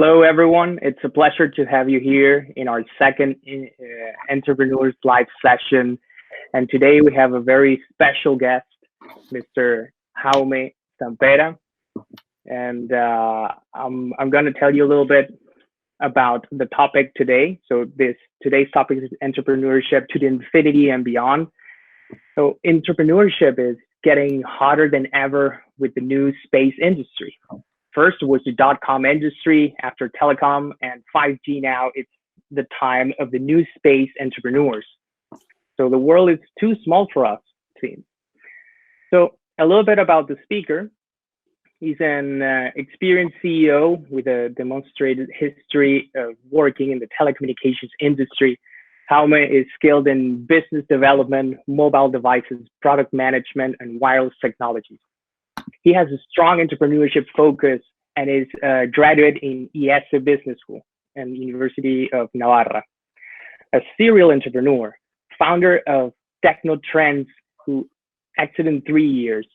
Hello, everyone. It's a pleasure to have you here in our second Entrepreneurs Live session. And today we have a very special guest, Mr. Jaume Sanpera. And I'm going to tell you a little bit about the topic today. So today's topic is entrepreneurship to the infinity and beyond. So entrepreneurship is getting hotter than ever with the new space industry. First was the .com industry, after telecom and 5G. Now it's the time of the new space entrepreneurs. So the world is too small for us, it seems. So a little bit about the speaker. He's an experienced CEO with a demonstrated history of working in the telecommunications industry. Jaume is skilled in business development, mobile devices, product management, and wireless technologies. He has a strong entrepreneurship focus and is a graduate in IES Business School and University of Navarra. A serial entrepreneur, founder of Technotrends, who exited in 3 years,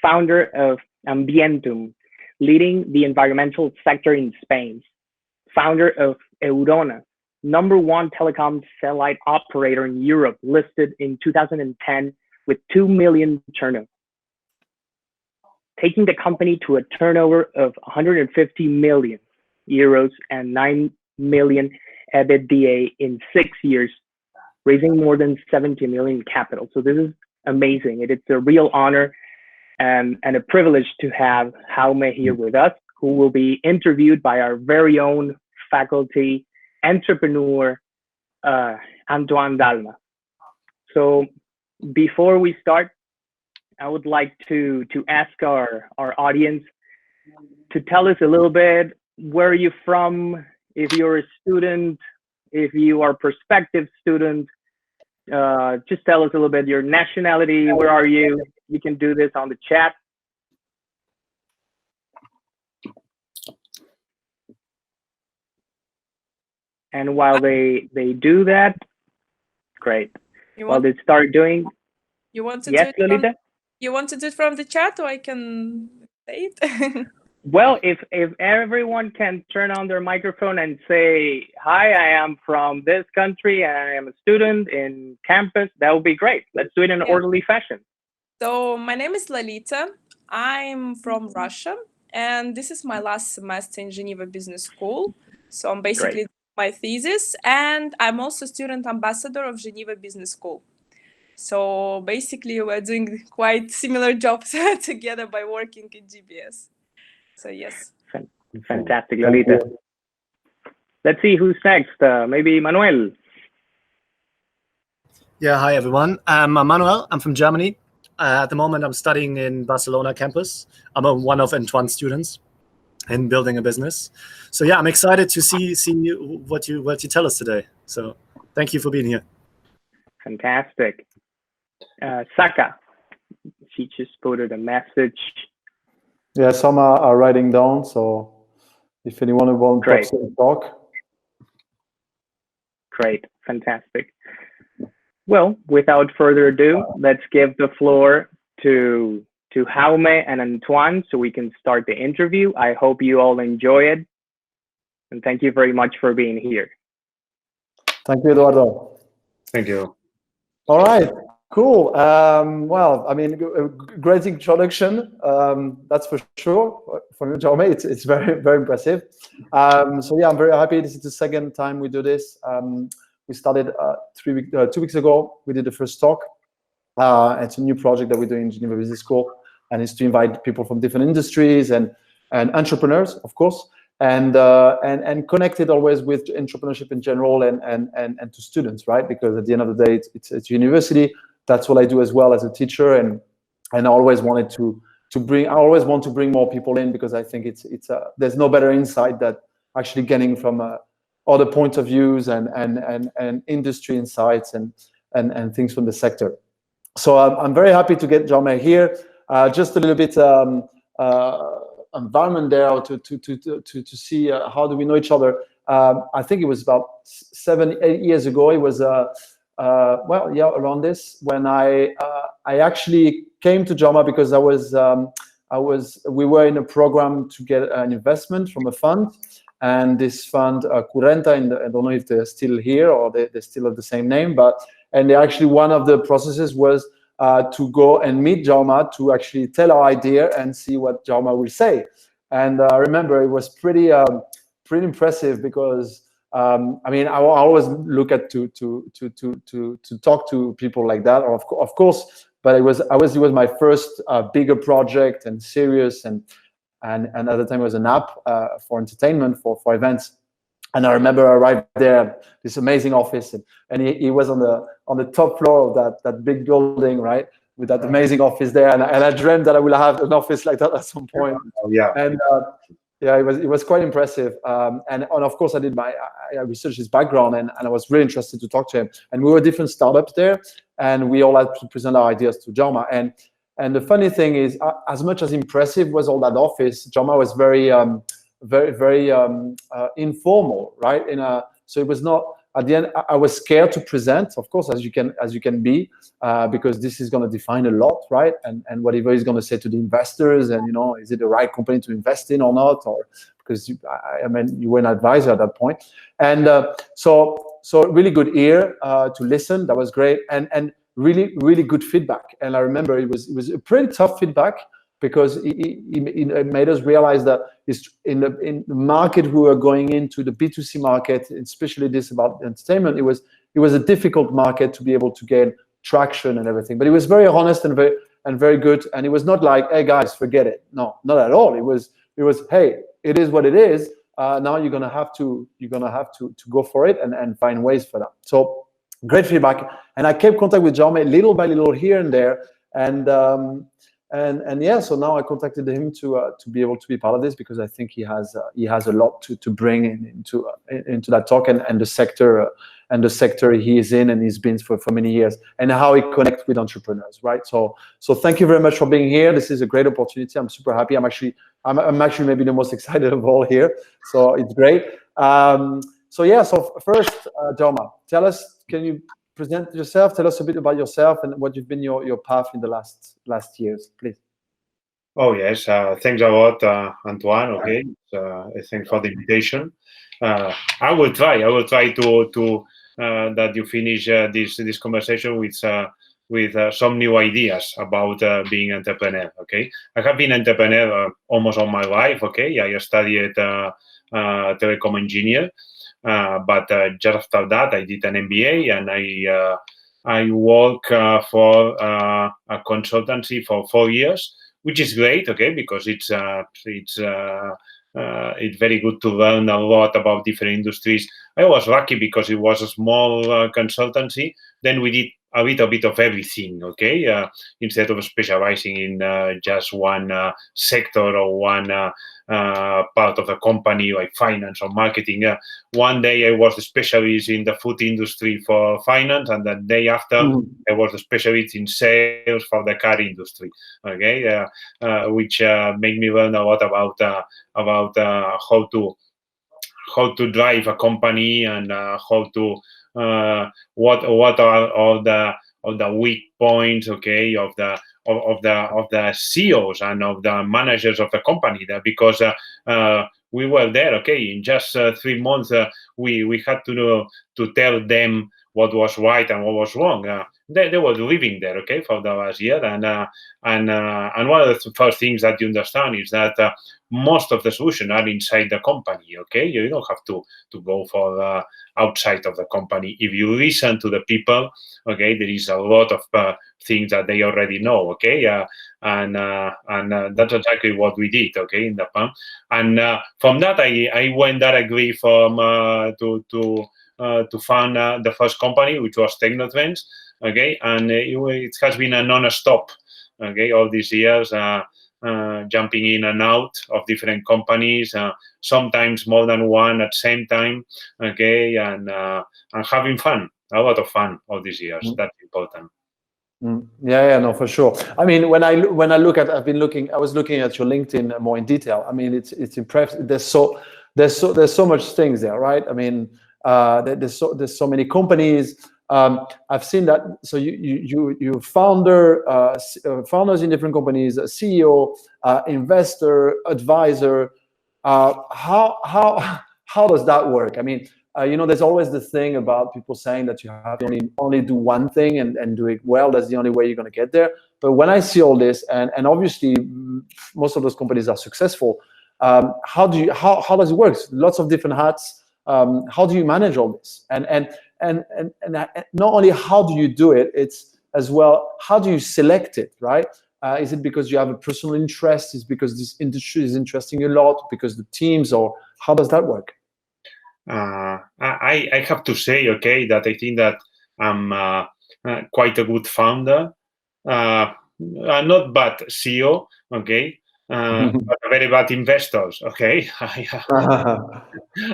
founder of Ambientum, leading the environmental sector in Spain, founder of Eurona, #1 telecom satellite operator in Europe, listed in 2010 with 2 million turnover, taking the company to a turnover of 150 million euros and 9 million EBITDA in 6 years, raising more than 70 million capital. So this is amazing. It's a real honor and a privilege to have Jaume here with us, who will be interviewed by our very own faculty entrepreneur, Antoine Delmas. So before we start, I would like to ask our audience to tell us a little bit, where are you from, if you're a student, if you are a prospective student, just tell us a little bit your nationality, where are you? You can do this on the chat. And while they do that, great. While they start doing, yes, Lolita? You want to do it from the chat, or I can say it? Well, if everyone can turn on their microphone and say, hi, I am from this country and I am a student in campus, that would be great. Let's do it in an orderly fashion. So my name is Lolita. I'm from Russia, and this is my last semester in Geneva Business School. So I'm basically doing my thesis, and I'm also student ambassador of Geneva Business School. So basically, we're doing quite similar jobs together by working in GBS. So yes. Fantastic, Lolita. Let's see who's next. Maybe Manuel. Yeah, hi everyone. I'm Manuel. I'm from Germany. At the moment, I'm studying in Barcelona campus. I'm one of Antoine's students in building a business. So yeah, I'm excited to see what you tell us today. So thank you for being here. Fantastic. Saka, she just posted a message. Yeah, some are writing down, so if anyone wants to talk. Great, fantastic. Well, without further ado, let's give the floor to Jaume and Antoine so we can start the interview. I hope you all enjoy it. And thank you very much for being here. Thank you, Eduardo. Thank you. All right, cool. Well, I mean, great introduction. That's for sure. For you, Jaume, it's very, very impressive. So yeah, I'm very happy. This is the second time we do this. We started 2 weeks ago. We did the first talk. It's a new project that we're doing in Geneva Business School, and it's to invite people from different industries and entrepreneurs, of course, and connect it always with entrepreneurship in general and to students, right? Because at the end of the day, it's university. That's what I do as well as a teacher, and I always wanted to bring. I always want to bring more people in, because I think there's no better insight that actually getting from other points of views and industry insights and things from the sector. So I'm very happy to get Jaume here. Just a little bit environment there to see how do we know each other. I think it was about 7-8 years ago. It was well, yeah, around this, when I actually came to Jaume because we were in a program to get an investment from a fund, and this fund, Currenta, I don't know if they're still here or they still have the same name, and they actually, one of the processes was to go and meet Jaume to actually tell our idea and see what Jaume will say. And I remember it was pretty impressive because I mean, I always look at to talk to people like that, of course. But it was my first bigger project and serious, and at the time it was an app for entertainment for events. And I remember I arrived there, this amazing office, and he was on the top floor of that big building, right, with that amazing office there. And I dreamt that I would have an office like that at some point. Oh, yeah. And yeah, it was quite impressive. And of course, I researched his background, and I was really interested to talk to him. And we were different startups there, and we all had to present our ideas to Jaume. And the funny thing is, as much as impressive was all that office, Jaume was very informal, right? So it was not. At the end, I was scared to present, of course, as you can be, because this is going to define a lot, right? And whatever he's going to say to the investors, and is it the right company to invest in or not? Or because I mean, you were an advisor at that point, and so really good ear to listen. That was great, and really good feedback. And I remember it was a pretty tough feedback, because it made us realize that in the market we were going into, the B2C market, especially this about entertainment, it was a difficult market to be able to gain traction and everything. But it was very honest and very good. And it was not like, hey guys, forget it. No, not at all. It was hey, it is what it is. Now you're gonna have to go for it and find ways for that. So great feedback. And I kept contact with Jaume little by little here and there. And yeah, so now I contacted him to be able to be part of this, because I think he has a lot to bring into that talk, and the sector he is in and he's been for many years, and how he connects with entrepreneurs, right? So thank you very much for being here. This is a great opportunity. I'm super happy. I'm actually maybe the most excited of all here. So it's great. So yeah. So first, Jaume, tell us. Can you present yourself? Tell us a bit about yourself and what you've been your path in the last years, please. Oh yes, thanks a lot, Antoine. Okay, thanks for the invitation. I will try to that you finish this conversation with some new ideas about being entrepreneur. Okay, I have been entrepreneur almost all my life. Okay, I studied telecom engineer. But just after that, I did an MBA, and I work for a consultancy for 4 years, which is great, okay, because it's very good to learn a lot about different industries. I was lucky because it was a small consultancy. Then we did a little bit of everything, okay, instead of specializing in just one sector or one part of the company, like finance or marketing. One day I was a specialist in the food industry for finance, and the day after I was a specialist in sales for the car industry. Okay, which made me learn a lot about how to drive a company, and how to what are all the weak points, okay, of the CEOs and of the managers of the company there, because we were there, okay, in just 3 months we had to tell them what was right and what was wrong. They were living there, okay, for the last year, and one of the first things that you understand is that most of the solutions are inside the company, okay. You don't have to go for outside of the company. If you listen to the people, okay, there is a lot of things that they already know, okay, and that's exactly what we did, okay, in the PAM. And from that, I went directly from to found the first company, which was Technotrends, okay, and it has been a non-stop, okay, all these years, jumping in and out of different companies, sometimes more than one at the same time, okay, and having fun, a lot of fun all these years. That's important. Yeah, no, for sure. I mean, when I look at, I was looking at your LinkedIn more in detail. I mean, it's impressive. There's so much things there, right? I mean, there's so many companies. I've seen that. So you founders in different companies, CEO, investor, advisor. How How does that work? I mean, there's always the thing about people saying that you have to only do one thing and do it well. That's the only way you're going to get there. But when I see all this, and obviously most of those companies are successful, how does it work? Lots of different hats. How do you manage all this? And not only how do you do it, it's as well, how do you select it, right? Is it because you have a personal interest? Is it because this industry is interesting you a lot? Because the teams, or how does that work? I have to say, okay, that I think that I'm quite a good founder, not bad CEO, okay, but a very bad investors, okay. I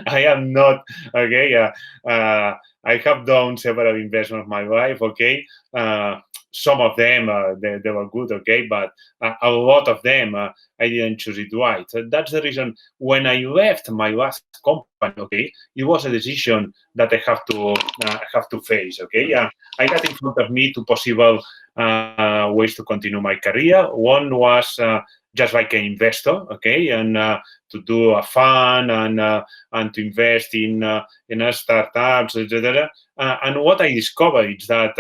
am not, okay. I have done several investments of my life, okay. Some of them they were good, okay, but a lot of them I didn't choose it right. So that's the reason when I left my last company, okay, it was a decision that I have to face, okay. I got in front of me two possible ways to continue my career. One was just like an investor, okay, and to do a fund and to invest in startups, etc. And what I discovered is that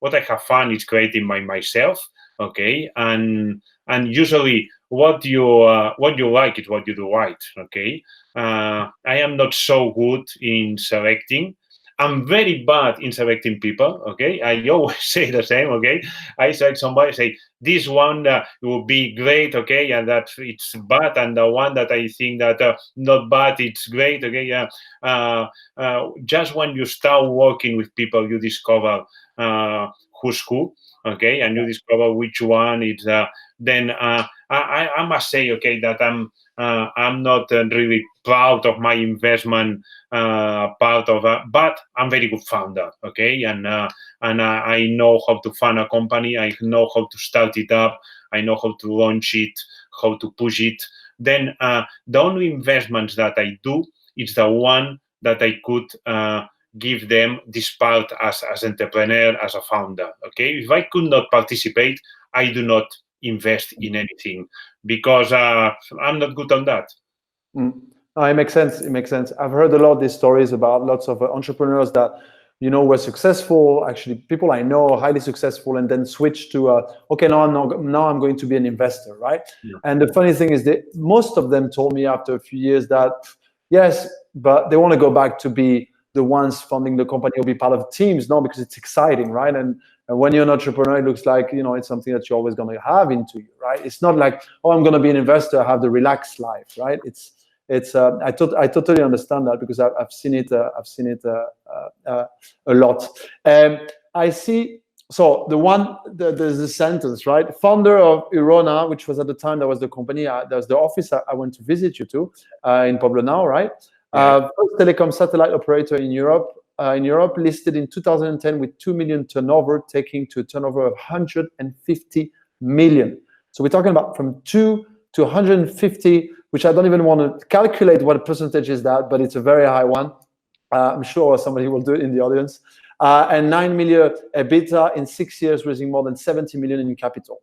what I have fun is creating myself, okay, and usually what you like is what you do right, okay. I am not so good in selecting. I'm very bad in selecting people, okay. I always say the same, okay. I select somebody, say this one will be great, okay, and that it's bad, and the one that I think that not bad, it's great, okay. Just when you start working with people, you discover who's who, okay, and you discover which one is. Then I must say, okay, that I'm not really proud of my investment part of it, but I'm very good founder, okay, and I know how to fund a company. I know how to start it up. I know how to launch it, how to push it. Then the only investments that I do is the one that I could give them this part as entrepreneur, as a founder, okay. If I could not participate, I do not invest in anything because I'm not good on that. It makes sense. It makes sense. I've heard a lot of these stories about lots of entrepreneurs that were successful. Actually, people I know highly successful, and then switch to okay, now I'm going to be an investor, right? Yeah. And the funny thing is that most of them told me after a few years that yes, but they want to go back to be the ones funding the company or be part of teams, no, because it's exciting, right? And when you're an entrepreneur, it looks like it's something that you're always going to have into you, right? It's not like, oh, I'm going to be an investor, I have the relaxed life, right? It's I totally understand that because I've seen it a lot. I see. So there's a sentence, right? Founder of Irona, which was at the time that was the company, that was the office I went to visit you to in Poblenou, right? First telecom satellite operator in Europe. Listed in 2010 with 2 million turnover, taking to a turnover of 150 million. So we're talking about from 2 to 150, which I don't even want to calculate what percentage is that, but it's a very high one. I'm sure somebody will do it in the audience. And 9 million EBITDA in 6 years, raising more than 70 million in capital.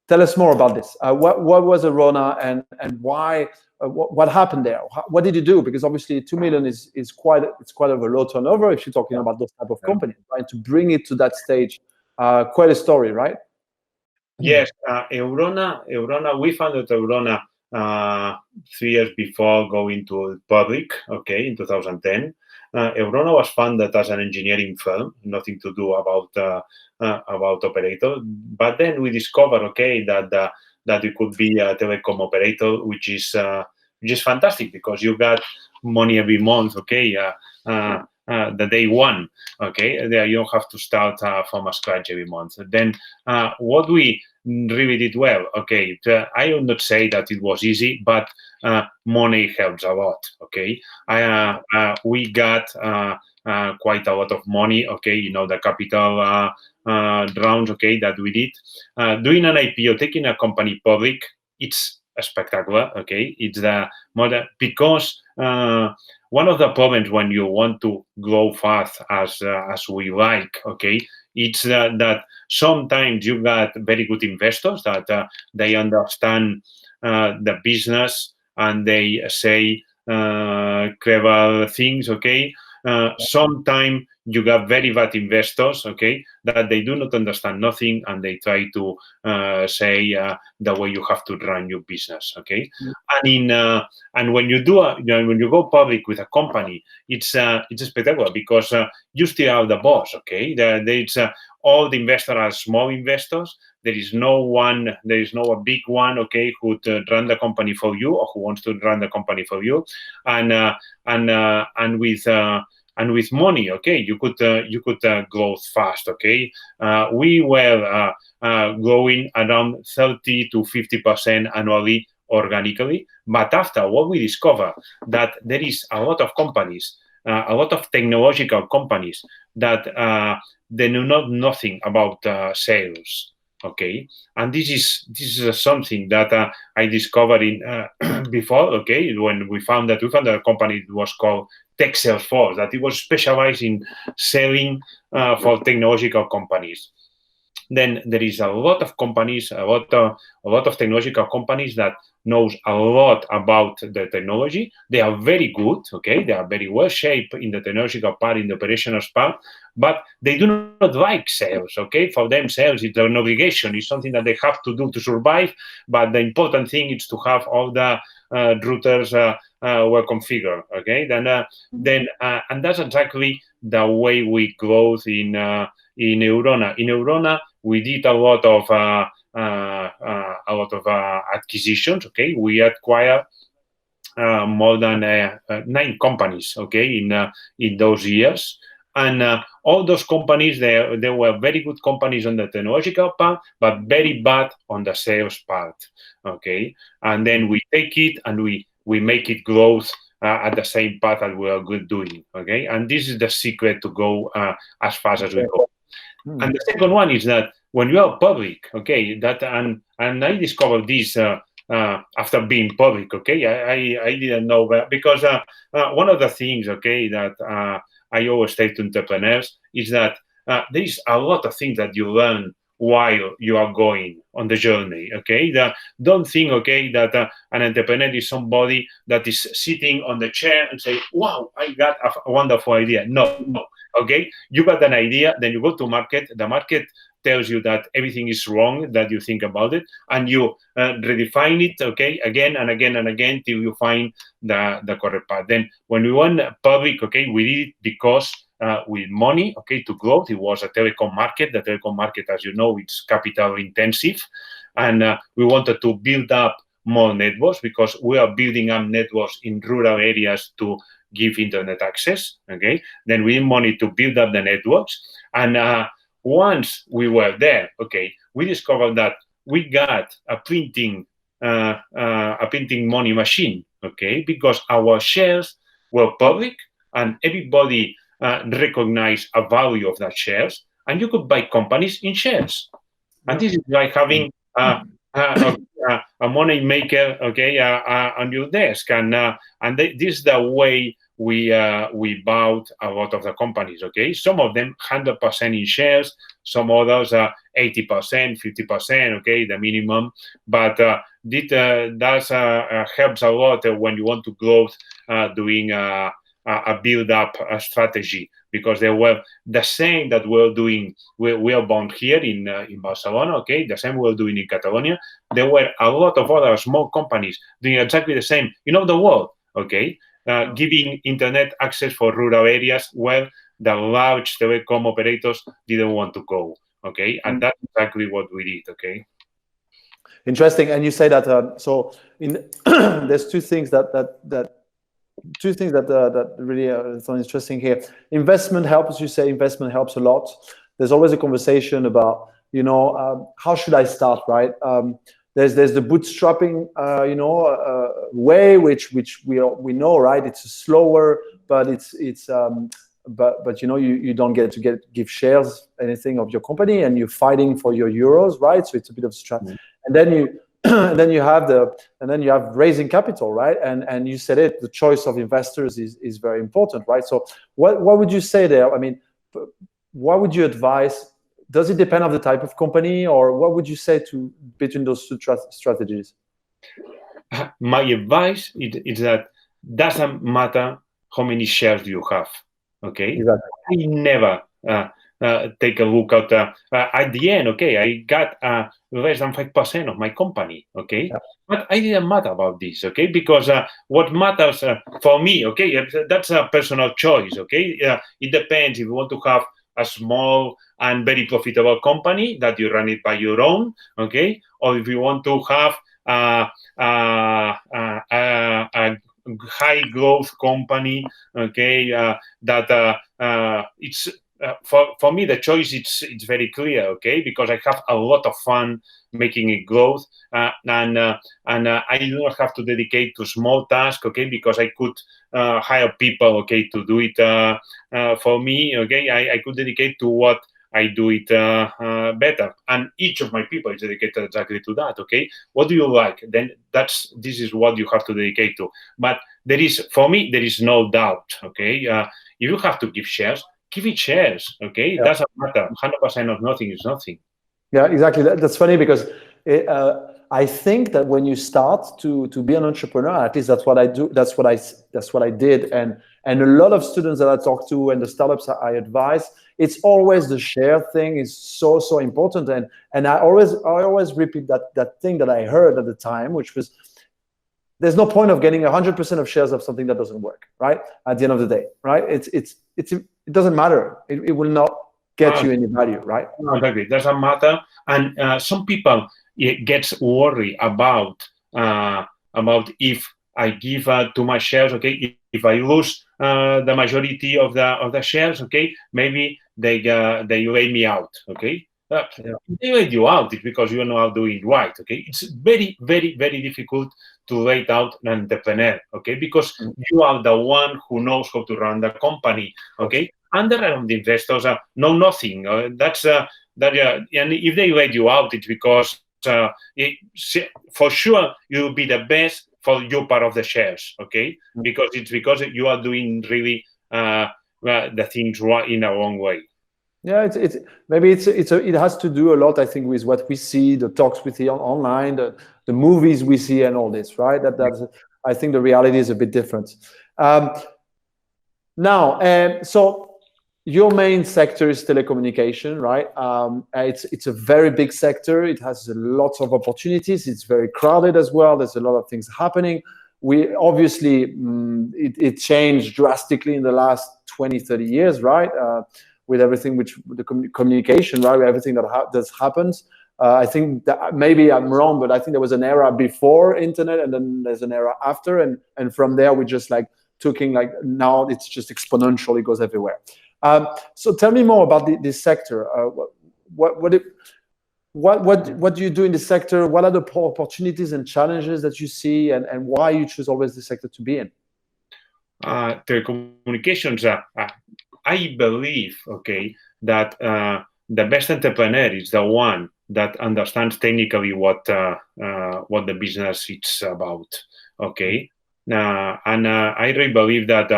Tell us more about this. What was Irona and why? What happened there? What did you do? Because obviously 2 million is quite of a low turnover if you're talking about those type of companies, right? To bring it to that stage, quite a story, right? Yes, Irona. We founded Irona 3 years before going to public, okay, in 2010. Irona was founded as an engineering firm, nothing to do about operator. But then we discovered, okay, that it could be a telecom operator, which is fantastic because you got money every month, okay. The day one, okay. There you don't have to start from scratch every month. Then what we really did well, okay. I will not say that it was easy, but money helps a lot, okay. We got quite a lot of money, okay. The capital rounds, okay, that we did. Doing an IPO, taking a company public, it's spectacular, okay. It's the model because one of the problems when you want to grow fast as we like, okay, it's that sometimes you got very good investors that they understand the business and they say clever things, okay? Sometimes you got very bad investors, okay, that they do not understand nothing and they try to say the way you have to run your business, okay? And when you do when you go public with a company, it's spectacular because you still are the boss, okay? All the investors are small investors. There is no a big one, okay, who would run the company for you or who wants to run the company for you, and with money, okay, you could grow fast, okay. We were growing around 30 to 50% annually organically, but after what we discovered that there is a lot of companies, a lot of technological companies that they know nothing about sales. Okay, and this is something that I discovered in before. Okay, when we found a company that was called Tech Salesforce, that it was specialized in selling for technological companies. Then there is a lot of companies, a lot of technological companies that knows a lot about the technology. They are very good, okay? They are very well shaped in the technological part, in the operational part, but they do not like sales, okay? For them, sales is an obligation. It's something that they have to do to survive, but the important thing is to have all the routers well configured, okay? And that's exactly the way we grow in Neurona. In Neurona, we did a lot of acquisitions. Okay, we acquired more than 9 companies. Okay, in those years, and all those companies they were very good companies on the technological part, but very bad on the sales part. Okay, and then we take it and we make it growth at the same path that we are good doing. Okay, and this is the secret to go as fast as we go. And the second one is that when you are public, okay, and I discovered this after being public, okay, I didn't know that because one of the things, okay, that I always say to entrepreneurs is that there is a lot of things that you learn while you are going on the journey, okay? Don't think, okay, that an entrepreneur is somebody that is sitting on the chair and say, wow, I got a wonderful idea. No. Okay, you got an idea, then you go to market. The market tells you that everything is wrong that you think about it, and you redefine it, okay, again and again and again till you find the correct path. Then when we went public, okay, we did it because with money, okay, to grow. It was a telecom market. The telecom market, as you know, it's capital intensive, and we wanted to build up more networks because we are building up networks in rural areas to give internet access, okay? Then we need money to build up the networks. And once we were there, okay, we discovered that we got a printing money machine, okay? Because our shares were public and everybody recognized a value of that shares, and you could buy companies in shares. And this is like having a money maker, okay, on your desk, and this is the way we bought a lot of the companies. Okay, some of them 100% in shares, some others 80%, 50%. Okay, the minimum, but that helps a lot when you want to grow, doing a build-up strategy, because they were the same that we're doing. We are born here in Barcelona, okay? The same we're doing in Catalonia. There were a lot of other small companies doing exactly the same in all the world, okay? Giving internet access for rural areas where the large telecom operators didn't want to go, okay? And that's exactly what we did, okay? Interesting. And you say that, there's two things that really sound interesting here. Investment helps. You say investment helps a lot. There's always a conversation about, how should I start, right? There's the bootstrapping, way, which we know, right? It's slower, but but you don't get to give shares anything of your company, and you're fighting for your euros, right? So it's a bit of strategy, and then you have raising capital, right? And you said it, the choice of investors is very important, right? So what would you say there? I mean, what would you advise? Does it depend on the type of company, or what would you say between those two strategies? My advice is that doesn't matter how many shares you have. Okay, Exactly. I never take a look at the end. Okay, I got less than 5% of my company. Okay, Yeah. but I didn't matter about this. Okay, because what matters for me. Okay, that's a personal choice. Okay, it depends if you want to have a small and very profitable company that you run it by your own. Okay, or if you want to have a high growth company. Okay, that it's. For me, the choice it's very clear, okay, because I have a lot of fun making it growth, and I do not have to dedicate to small tasks, okay, because I could hire people, okay, to do it for me, okay. I could dedicate to what I do it better, and each of my people is dedicated exactly to that, okay. What do you like? Then this is what you have to dedicate to. But for me, there is no doubt, okay. If you have to give shares, give it shares, okay? It doesn't matter. 100% of nothing is nothing. Yeah, exactly. That's funny because I think that when you start to be an entrepreneur, at least that's what I do. That's what I did. And a lot of students that I talk to and the startups I advise, it's always the share thing is so important. And I always repeat that thing that I heard at the time, which was, there's no point of getting 100% of shares of something that doesn't work, right? At the end of the day, right? It doesn't matter. It will not get you any value, right? No, exactly. It doesn't matter. And some people get worried about if I give too much shares, okay? If I lose the majority of the shares, okay, maybe they lay me out, okay? If they lay you out, it's because you are not doing it right, okay? It's very, very, very difficult to lay out an entrepreneur, okay? Because you are the one who knows how to run the company, okay? And the rest of the investors know nothing. And if they lay you out, it's because for sure you'll be the best for your part of the shares, okay? Because you are doing really the things right in a wrong way. Yeah, it has to do a lot, I think, with what we see, the talks we see online, the movies we see, and all this, right? That's I think the reality is a bit different. Now, so your main sector is telecommunication, right? It's a very big sector. It has lots of opportunities. It's very crowded as well. There's a lot of things happening. We obviously it changed drastically in the last 20, 30 years, right? With everything the communication, right? With everything that's happened. I think that maybe I'm wrong, but I think there was an era before internet, and then there's an era after, and from there we just now it's just exponential. It goes everywhere. So tell me more about this sector. What do you do in this sector? What are the opportunities and challenges that you see, and why you choose always this sector to be in? Telecommunications. I believe, okay, that the best entrepreneur is the one that understands technically what the business is about, okay. And I really believe that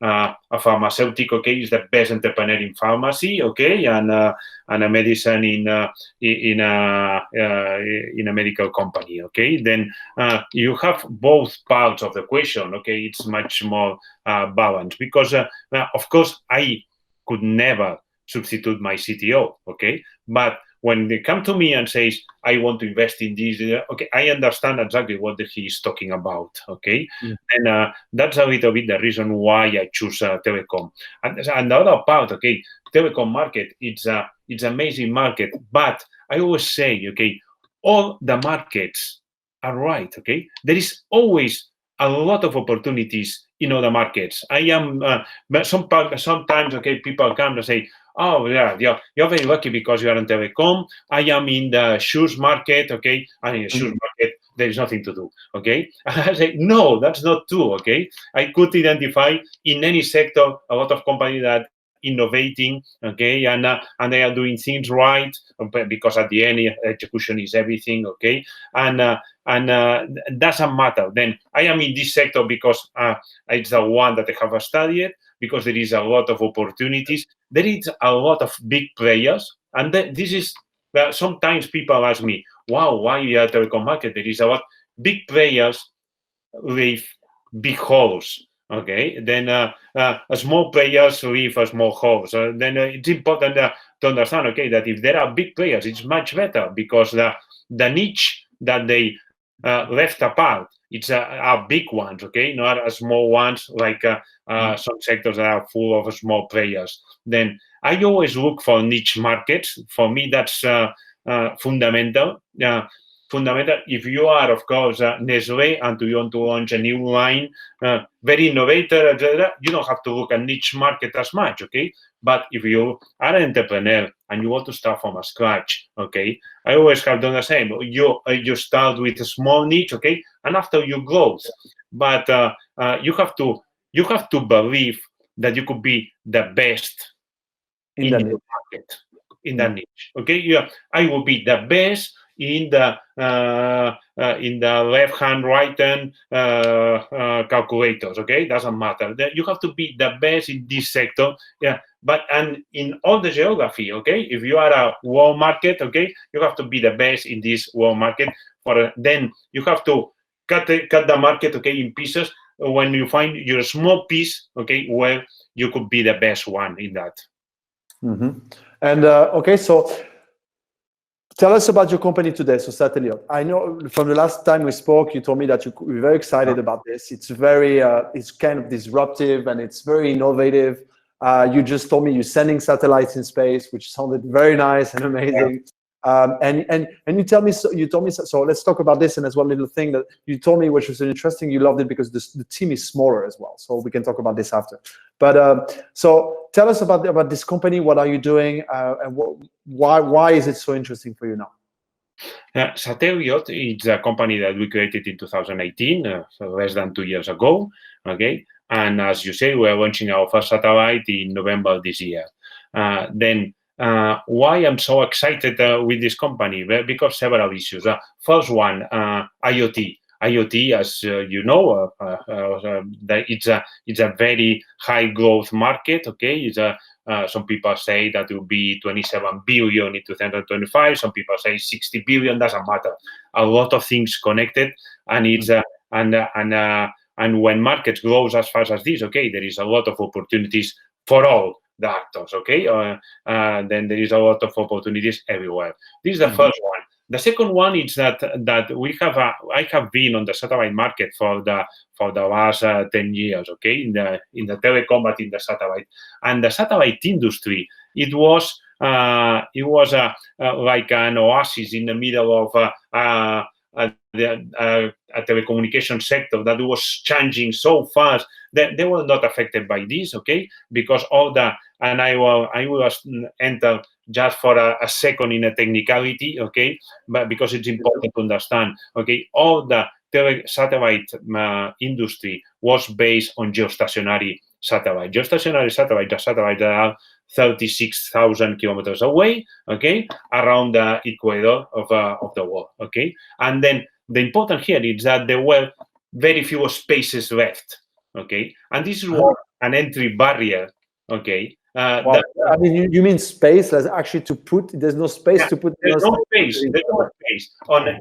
a pharmaceutical, okay, is the best entrepreneur in pharmacy, okay, and a medicine in a medical company, okay. Then you have both parts of the question, okay. It's much more balanced because, of course, I could never substitute my CTO, okay. But when they come to me and says, I want to invest in this, okay, I understand exactly what he is talking about, okay? And that's a little bit the reason why I choose telecom. And the other part, okay, telecom market, it's amazing market, but I always say, okay, all the markets are right, okay? There is always a lot of opportunities in other markets. Sometimes, okay, people come and say, oh, yeah, you're very lucky because you are in telecom. I am in the shoes market, okay? And in the shoes market, there is nothing to do, okay? I say, no, that's not true, okay? I could identify in any sector a lot of companies that innovating, okay, and they are doing things right, because at the end, execution is everything, okay? And doesn't matter. Then I am in this sector because it's the one that I have studied, because there is a lot of opportunities. There is a lot of big players, and this is sometimes people ask me, wow, why telecom market? There is a lot big players with big holes. Okay, then small players leave a small holes. Then it's important to understand, okay, that if there are big players, it's much better because the niche that they left apart, it's are big ones, okay, not small ones like some sectors that are full of small players. Then I always look for niche markets. For me, that's fundamental. Fundamental. If you are, of course, Nestlé, and you want to launch a new line, very innovator, etc., you don't have to look at niche market as much, okay? But if you are an entrepreneur and you want to start from scratch, okay, I always have done the same. You start with a small niche, okay, and after you grow. But you have to believe that you could be the best in your market, in that niche, okay? Yeah, I will be the best in the left-hand, right-hand calculators, okay? Doesn't matter. You have to be the best in this sector, yeah. But and in all the geography, okay? If you are a world market, okay, you have to be the best in this world market. Then you have to cut the market, okay, in pieces. When you find your small piece, okay, well, you could be the best one in that. Mm-hmm. And okay, so tell us about your company today, so Satellite. I know from the last time we spoke, you told me that you're very excited about this. It's very, it's kind of disruptive and it's very innovative. You just told me you're sending satellites in space, which sounded very nice and amazing. And you told me, so let's talk about this. And as one little thing that you told me, which was interesting, you loved it because the team is smaller as well. So we can talk about this after. But so tell us about this company. What are you doing? And why is it so interesting for you now? Satellite is a company that we created in 2018, so less than 2 years ago. Okay. And as you say, we are launching our first satellite in November this year. Then why I'm so excited with this company? Well, because several issues. First one, IoT. IoT, as you know, it's a very high growth market. Okay, some people say that it will be 27 billion in 2025. Some people say 60 billion. Doesn't matter. A lot of things connected, and it's and when markets grows as fast as this, okay, there is a lot of opportunities for all the actors, okay? Then there is a lot of opportunities everywhere. This is the first one. The second one is that I have been on the satellite market for the last 10 years, okay, in the telecom, but in the satellite. And the satellite industry, it was like an oasis in the middle of a telecommunication sector that was changing so fast that they were not affected by this, okay? Because I will enter just for a second in a technicality, okay? But because it's important to understand, okay, all the satellite industry was based on geostationary satellite. Geostationary satellite, the satellite that are 36,000 kilometers away, okay, around the equator of the world, okay? And then the important here is that there were very few spaces left, okay? And this is what an entry barrier, okay? Wow. I mean, you mean space? There's actually there's no space to put. There's no space. There's no space.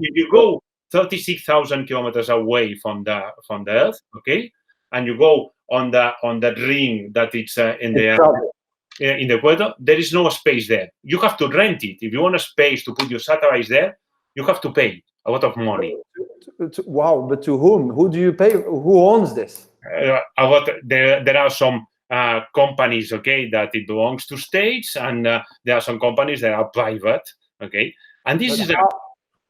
If you go 36,000 kilometers away from the Earth, okay, and you go on the ring that it's in the equator, there is no space there. You have to rent it. If you want a space to put your satellites there, you have to pay a lot of money. Wow, but to whom? Who do you pay? Who owns this? There are some companies, okay, that it belongs to states, and there are some companies that are private, okay. And this is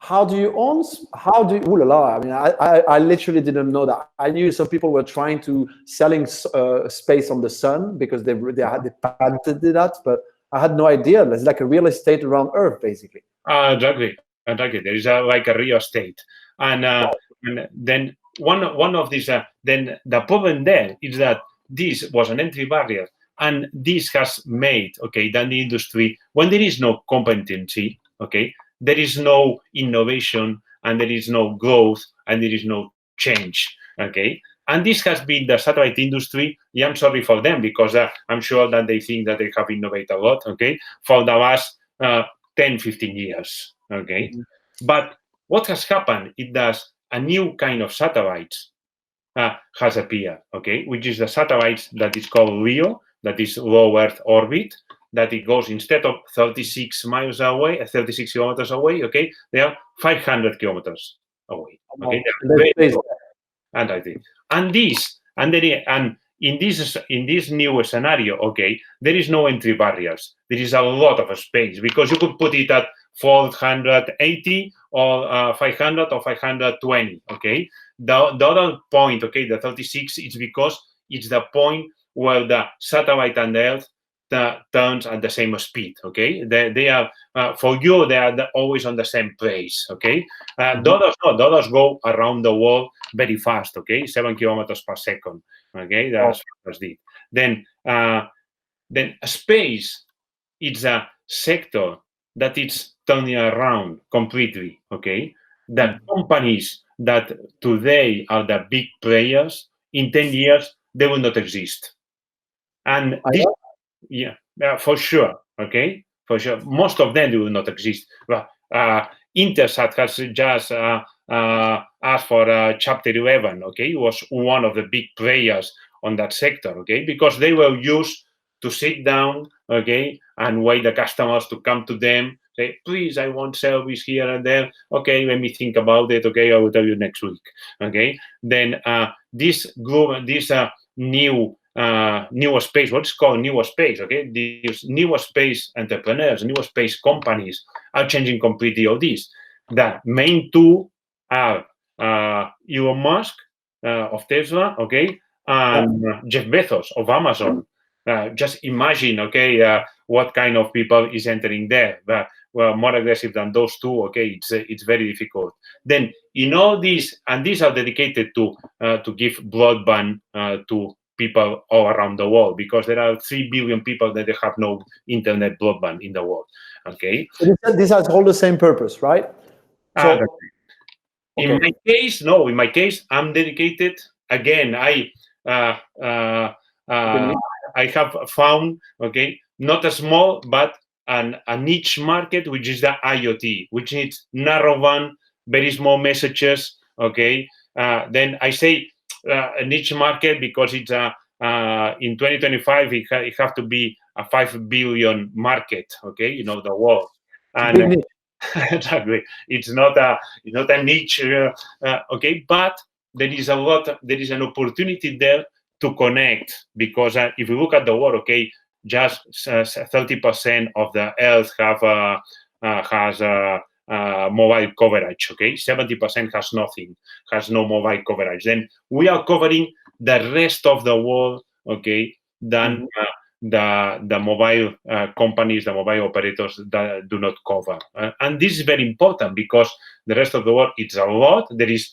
how do you own? How do you? Ooh la la! I mean, I literally didn't know that. I knew some people were trying to selling space on the sun because they patented that, but I had no idea. It's like a real estate around Earth, basically. Exactly. There is like a real estate, and then one of these. Then the problem there is that this was an entry barrier, and this has made, okay, that the industry, when there is no competency, okay, there is no innovation, and there is no growth, and there is no change, okay. And this has been the satellite industry. Yeah, I'm sorry for them because I'm sure that they think that they have innovated a lot, okay, for the last 10, 15 years, okay. But what has happened is that a new kind of satellites has appeared, okay, which is the satellites that is called LEO, that is low Earth orbit, that it goes instead of 36 miles away, 36 kilometers away, okay, they are 500 kilometers away. Okay, and in this new scenario, okay, there is no entry barriers. There is a lot of space because you could put it at 480 or 500 or 520. Okay, the other point, okay, the 36 is because it's the point where the satellite and the Earth turns at the same speed. Okay, they are for you. They are always on the same place. Okay, the others go around the world very fast. Okay, 7 kilometers per second. Okay, that's it. Then space, it's a sector that is turning around completely. Okay, the companies that today are the big players, in 10 years they will not exist, and this, yeah, for sure. Okay, for sure, most of them will not exist. Intersat has just asked for Chapter 11. Okay, it was one of the big players on that sector. Okay, because they were used to sit down, okay, and wait the customers to come to them, say, please, I want service here and there. Okay, let me think about it. Okay, I will tell you next week. Okay, then this group, this new space, what's called new space, okay, these new space entrepreneurs, new space companies are changing completely all this. The main two are Elon Musk of Tesla, okay, and Jeff Bezos of Amazon. Just imagine, okay, what kind of people is entering there. Well, more aggressive than those two, okay, it's very difficult. Then in all these, and these are dedicated to give broadband to people all around the world, because there are 3 billion people that they have no internet broadband in the world. Okay, so this has all the same purpose, right? So, in my case, no. In my case, I'm dedicated. Again, I have found, okay, not a small but a niche market, which is the IoT, which needs narrowband, very small messages. Okay, then I say a niche market because it's in 2025 it have to be a 5 billion market. Okay, you know, the world, and exactly, it's not a niche. Okay, but there is an opportunity there to connect, because if you look at the world, okay, just 30% of the Earth has mobile coverage. Okay, 70% has nothing, has no mobile coverage. Then we are covering the rest of the world. Okay, then the mobile companies, the mobile operators that do not cover, and this is very important because the rest of the world, it's a lot. There is,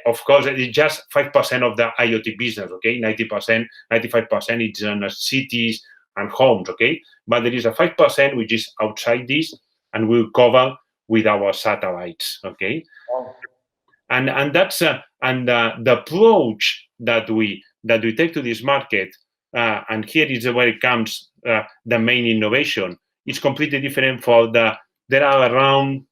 of course, it's just 5% of the IoT business. Okay, 90%, 95% it's in cities and homes. Okay, but there is a 5% which is outside this, and we'll cover with our satellites. Okay, and that's the approach that we take to this market. And here is where it comes the main innovation. It's completely different for there are around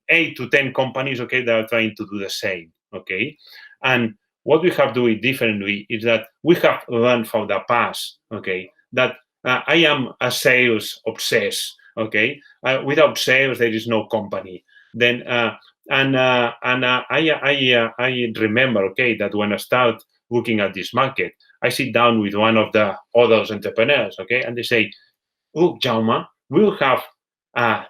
8 to 10 companies, okay, that are trying to do the same, okay? And what we have to do differently is that we have learned from the past, okay, that I am a sales obsessed, okay? Without sales, there is no company. Then, I remember, okay, that when I start looking at this market, I sit down with one of the other entrepreneurs, okay, and they say, look, Jaume, we'll have a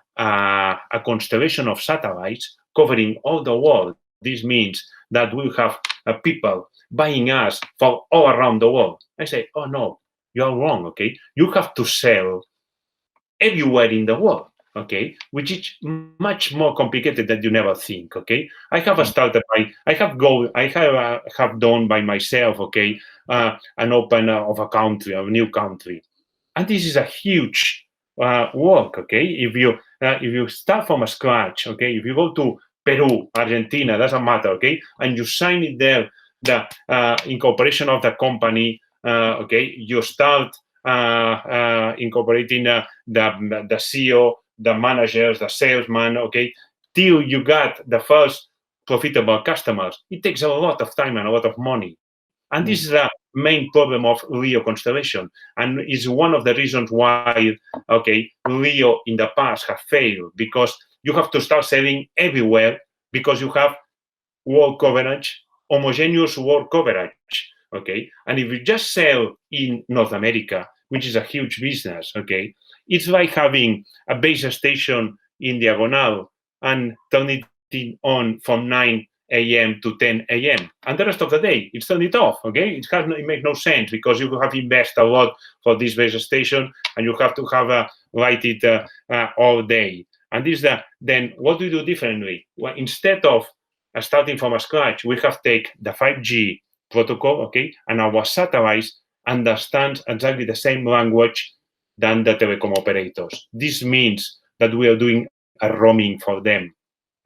constellation of satellites covering all the world. This means that we'll have people buying us from all around the world. I say, oh, no, you're wrong, okay? You have to sell everywhere in the world, okay? Which is much more complicated than you never think, okay? I have started I have done by myself, okay, an open of a country, a new country, and this is a huge work, okay? If you start from scratch, okay, if you go to Peru, Argentina, doesn't matter, okay, and you sign it there, the incorporation of the company, okay, you start incorporating the CEO, the managers, the salesman, okay, till you got the first profitable customers. It takes a lot of time and a lot of money. And this is the main problem of LEO constellation, and is one of the reasons why, LEO in the past have failed, because you have to start selling everywhere because you have world coverage, homogeneous world coverage, And if you just sell in North America, which is a huge business, it's like having a base station in Diagonal and turn it on from 9 a.m. to 10 a.m. and the rest of the day it's turned it off. It makes no sense, because you have invested a lot for this base station and you have to have light it all day. And this then what do we do differently? Well, instead of starting from scratch, we have take the 5G protocol, and our satellites understand exactly the same language than the telecom operators. This means that we are doing a roaming for them.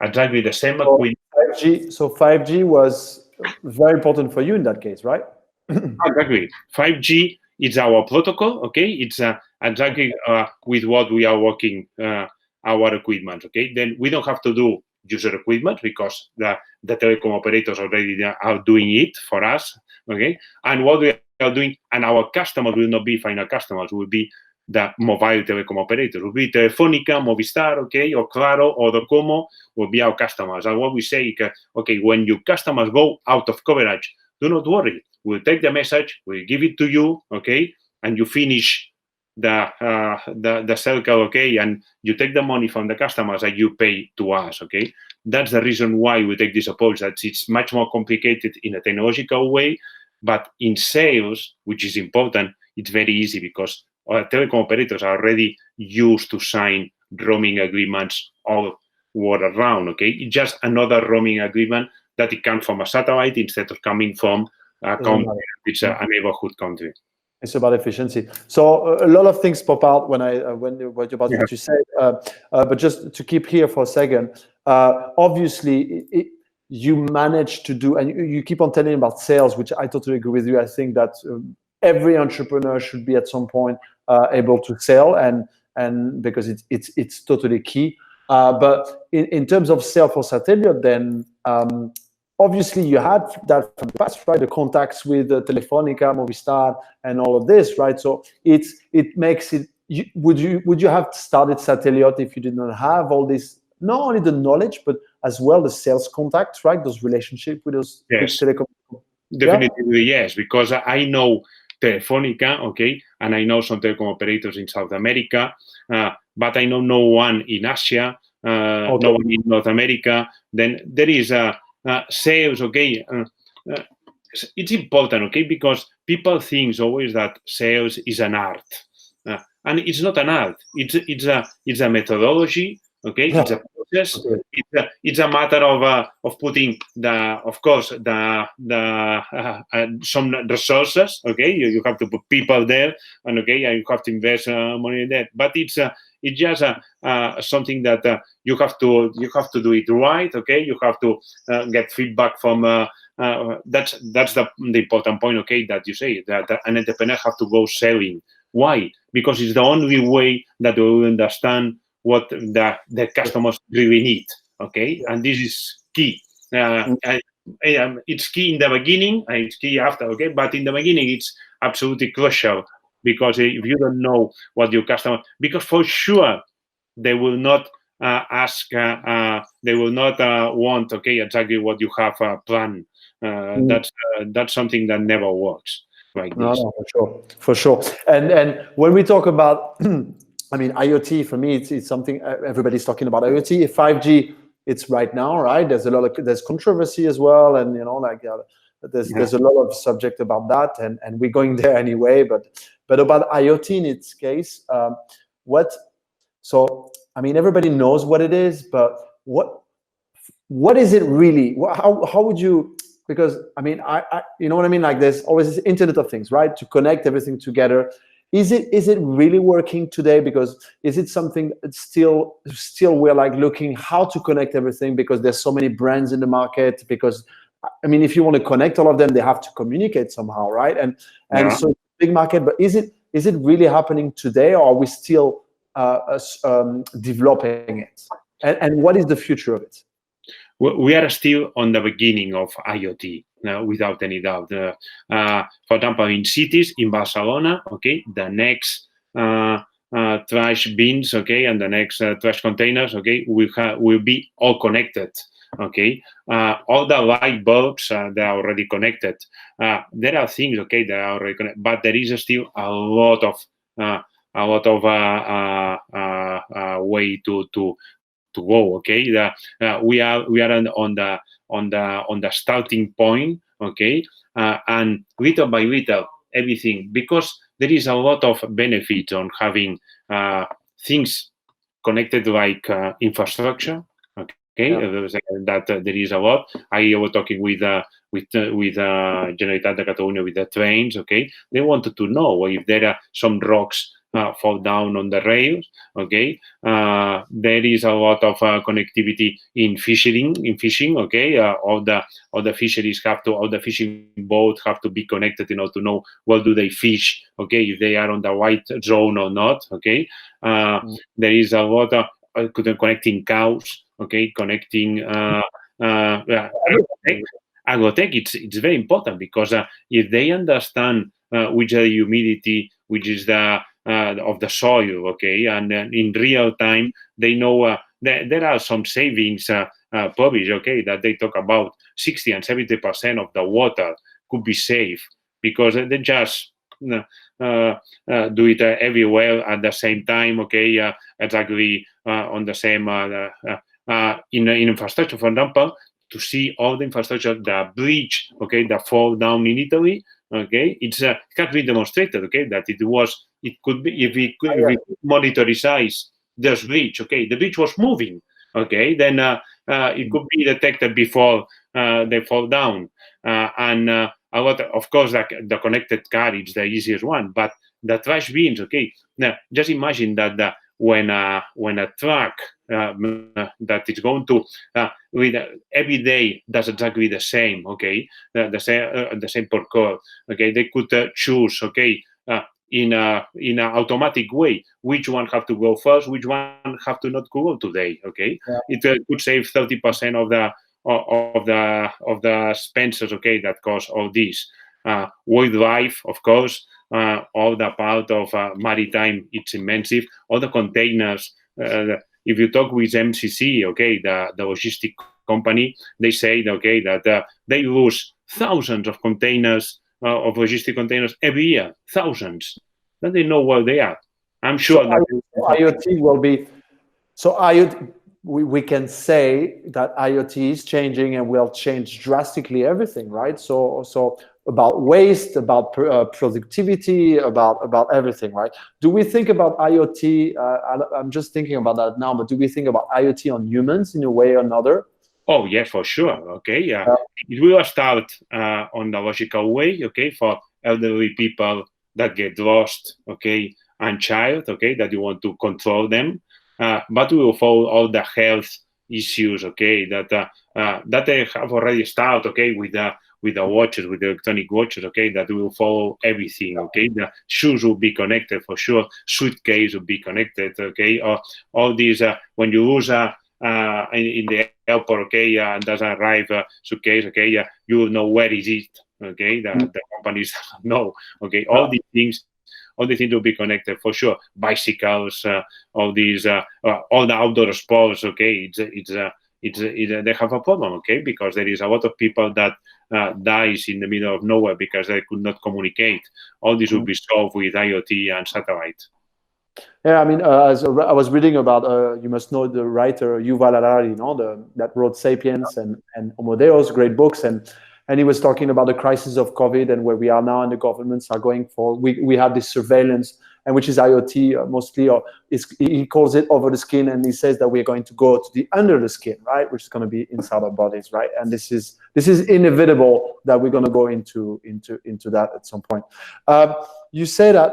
Exactly the same. So 5G was very important for you in that case, right? Exactly. 5G is our protocol, It's exactly with what we are working our equipment, Then we don't have to do user equipment because the telecom operators already are doing it for us, And what we are doing, and our customers will not be final customers, will be the mobile telecom operators, will be Telefónica, Movistar, or Claro, or Docomo, will be our customers. And what we say, when your customers go out of coverage, do not worry. We'll take the message, we'll give it to you, and you finish the circle, and you take the money from the customers and you pay to us, That's the reason why we take this approach. That it's much more complicated in a technological way, but in sales, which is important, it's very easy because telecom operators are already used to sign roaming agreements all world around, It's just another roaming agreement that it comes from a satellite instead of coming from a country, it's a neighborhood country. It's about efficiency. So a lot of things pop out when what you said, but just to keep here for a second, obviously you manage to do, and you keep on telling about sales, which I totally agree with you. I think that every entrepreneur should be at some point able to sell, and because it's totally key. But in terms of sale for Satellite, then obviously you had that from the past, right? The contacts with Telefonica, Movistar, and all of this, right? So it makes it. Would you have started Satellite if you did not have all this, not only the knowledge, but as well the sales contacts, right? Those relationships with those telecom. Definitely yes, because I know Telefonica, and I know some telecom operators in South America, but I know no one in Asia, no one in North America. Then there is sales, it's important, because people think always that sales is an art, and it's not an art. It's a methodology, It's a process. It's a matter of putting some resources, You have to put people there, and and you have to invest money in that. But it's just something that you have to do it right, You have to get feedback from. That's the important point, that you say that an entrepreneur have to go selling. Why? Because it's the only way that they will understand what the customers really need, And this is key. It's key in the beginning, and it's key after, But in the beginning, it's absolutely crucial, because if you don't know what your customer, because for sure they will not ask, they will not want, exactly what you have planned. That's something that never works like this. No, for sure. And when we talk about IoT, for me, it's something everybody's talking about. IoT, 5G, it's right now, right? There's controversy as well, and there's a lot of subject about that, and we're going there anyway. But about IoT in its case, everybody knows what it is, but what is it really? How would you? Because you know what I mean? Like, there's always this Internet of Things, right? To connect everything together. Is it really working today? Because is it something that's still we're like looking how to connect everything, because there's so many brands in the market, because if you want to connect all of them, they have to communicate somehow, right? And so it's a big market, but is it really happening today, or are we still developing it? And what is the future of it? we are still on the beginning of IoT, without any doubt. For example, in cities, in Barcelona, okay, the next trash bins, okay, and the next trash containers, okay, will be all connected. Okay, all the light bulbs they are already connected. There are things, okay, that are already connected, but there is still a lot of way to go. Okay, we are on the starting point. Okay, and little by little everything, because there is a lot of benefits on having things connected like infrastructure. Okay, that there is a lot. I was talking with Generalitat de Catalunya, with the trains. Okay, they wanted to know if there are some rocks fall down on the rails. Okay, there is a lot of connectivity in fishing. Okay, all the fisheries all the fishing boats have to be connected, to know where do they fish. Okay, if they are on the white zone or not. Okay, there is a lot of connecting cows. Okay, connecting Allocate. It's very important, because if they understand which is the humidity, which is the of the soil, okay, and in real time they know there are some savings published, okay, that they talk about 60 and 70% of the water could be saved, because they just do it everywhere at the same time. Okay, exactly on the same in infrastructure, for example, to see all the infrastructure, the bridge, okay, that fall down in Italy. Okay, it can be demonstrated. Okay, that it could be, if we monitorize this bridge. Okay, the bridge was moving. Okay, then it could be detected before they fall down. And a lot, of course, the connected car is the easiest one, but the trash bins. Okay, now just imagine that when a truck that is going to with every day does exactly the same. Okay, the same per car. Okay, they could choose. Okay, in a automatic way, which one have to go first, which one have to not go today. Okay, it could save 30% of the expenses. Okay, that cost all this. Wildlife, of course. All the part of maritime, it's immense. All the containers. If you talk with MCC, okay, the logistic company, they say, okay, that they lose thousands of containers, of logistic containers every year, thousands. Then they know where they are. I'm sure IoT will be. So IoT, we can say that IoT is changing and will change drastically everything, right? So about waste, about productivity, about everything, right? Do we think about IoT? I'm just thinking about that now, but do we think about IoT on humans in a way or another? Oh, yeah, for sure. Okay, yeah. It will start on the logical way, okay, for elderly people that get lost, okay, and child, okay, that you want to control them. But we will follow all the health issues, okay, that they have already started, okay, with the watches, with the electronic watches, okay, that will follow everything, okay. The shoes will be connected for sure. Suitcase will be connected, okay. All these when you lose in the airport, okay, and doesn't arrive suitcase, okay, you will know where is it, okay. The companies know, okay. All these things will be connected for sure. Bicycles, all these, all the outdoor sports, okay. They have a problem, okay, because there is a lot of people that dies in the middle of nowhere because they could not communicate. All this will be solved with IoT and satellite. Yeah, I mean, as I was reading about, you must know the writer Yuval Harari, that wrote *Sapiens* and *Homo Deus*, great books, and he was talking about the crisis of COVID and where we are now, and the governments are going for. We have this surveillance, and which is IoT mostly, or he calls it over the skin, and he says that we're going to go to the under the skin, right, which is going to be inside our bodies, right, and this is inevitable that we're going to go into that at some point. You say that,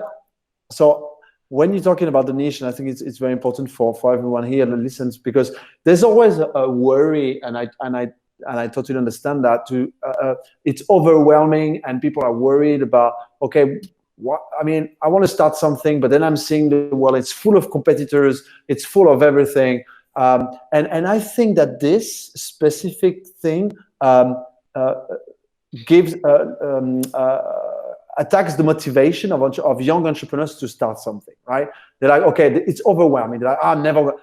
so. When you're talking about the niche, and I think it's very important for everyone here that listens, because there's always a worry, and I totally understand that too. It's overwhelming, and people are worried about, okay, I want to start something, but then I'm seeing the world, it's full of competitors, it's full of everything. And I think that this specific thing gives attacks the motivation of young entrepreneurs to start something, right? They're like, okay, it's overwhelming. They're like,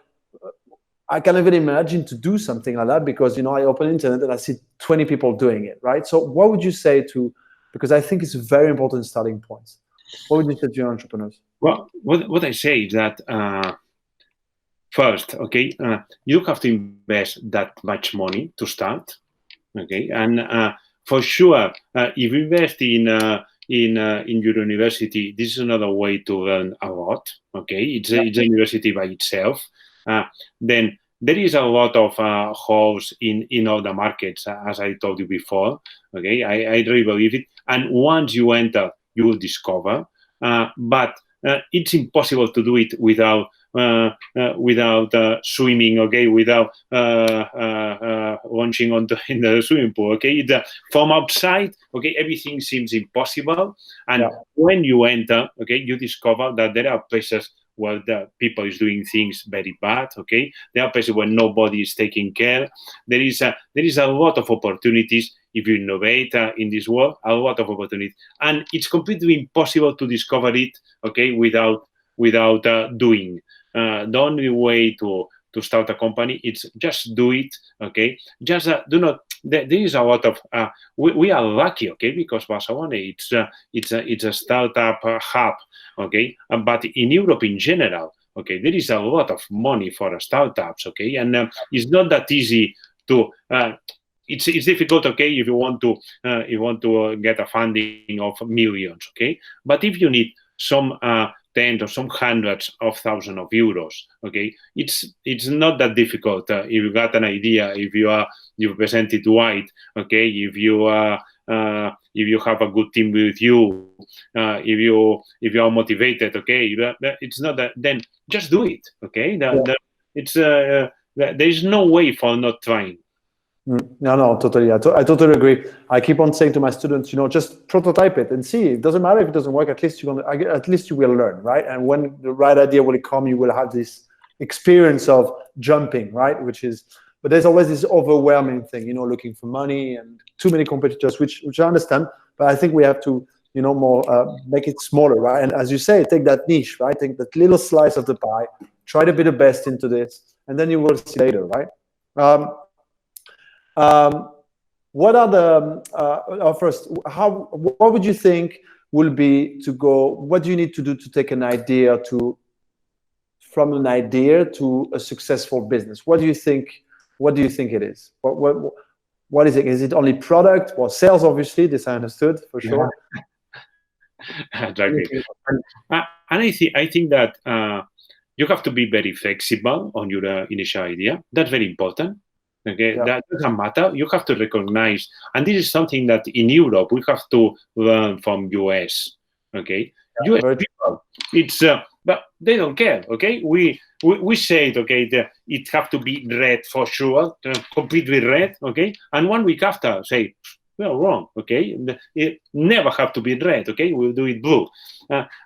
I can't even imagine to do something like that because, I open internet and I see 20 people doing it, right? So what would you say because I think it's a very important starting point. What would you say to your entrepreneurs? Well, what I say is that first, okay, you have to invest that much money to start, okay, and for sure, if you invest in your university, this is another way to learn a lot. Okay, it's a university by itself. Then there is a lot of holes in all the markets, as I told you before. Okay, I really believe it. And once you enter, you will discover. But it's impossible to do it without swimming. Okay, without launching in the swimming pool. Okay, from outside, okay, everything seems impossible. And when you enter, okay, you discover that there are places where the people is doing things very bad. Okay, there are places where nobody is taking care. There is a lot of opportunities if you innovate in this world. A lot of opportunities, and it's completely impossible to discover it. Okay, without doing. The only way to start a company, it's just do it. Okay, just do not. There is a lot of. We are lucky, okay, because Barcelona it's a startup hub, okay, but in Europe in general, okay, there is a lot of money for startups, okay, and it's not that easy to. It's difficult, okay, if you want to get a funding of millions, okay, but if you need some tens or some hundreds of thousands of euros, okay, it's not that difficult if you got an idea, if you present it right, okay, if you have a good team with you, if you are motivated, okay, it's not that. Then just do it, okay. There is no way for not trying. No, totally. I totally agree. I keep on saying to my students, just prototype it and see. It doesn't matter if it doesn't work. At least you will learn, right? And when the right idea will come, you will have this experience of jumping, right? But there's always this overwhelming thing, looking for money and too many competitors, which I understand. But I think we have to, more make it smaller, right? And as you say, take that niche, right? Take that little slice of the pie, try to be the best into this, and then you will see later, right? What are the first? What would you think will be to go? What do you need to do to take an idea from an idea to a successful business? What do you think? What do you think it is? What is it? Is it only product? Well, sales, obviously. This I understood for sure. Exactly. And I think that you have to be very flexible on your initial idea. That's very important. Okay, that doesn't matter. You have to recognize, and this is something that in Europe we have to learn from US. Okay, US people, it's but they don't care. Okay, we say it. Okay, it have to be red for sure, completely red. Okay, and 1 week after say, well, wrong. Okay, it never have to be red. Okay, we'll do it blue,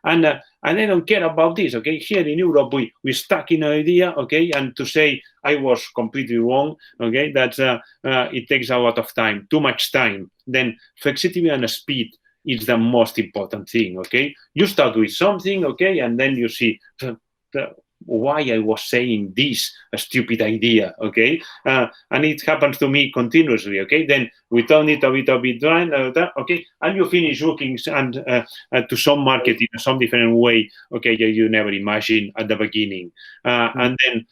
and they don't care about this. Okay, here in Europe we stuck in an idea. Okay, and to say I was completely wrong. Okay, that's it takes a lot of time, too much time. Then flexibility and speed is the most important thing. Okay, you start with something. Okay, and then you see why I was saying this stupid idea, okay? And it happens to me continuously, okay? Then we turn it a little bit right, okay? And you finish looking and to some market in some different way, okay? You never imagined at the beginning. And then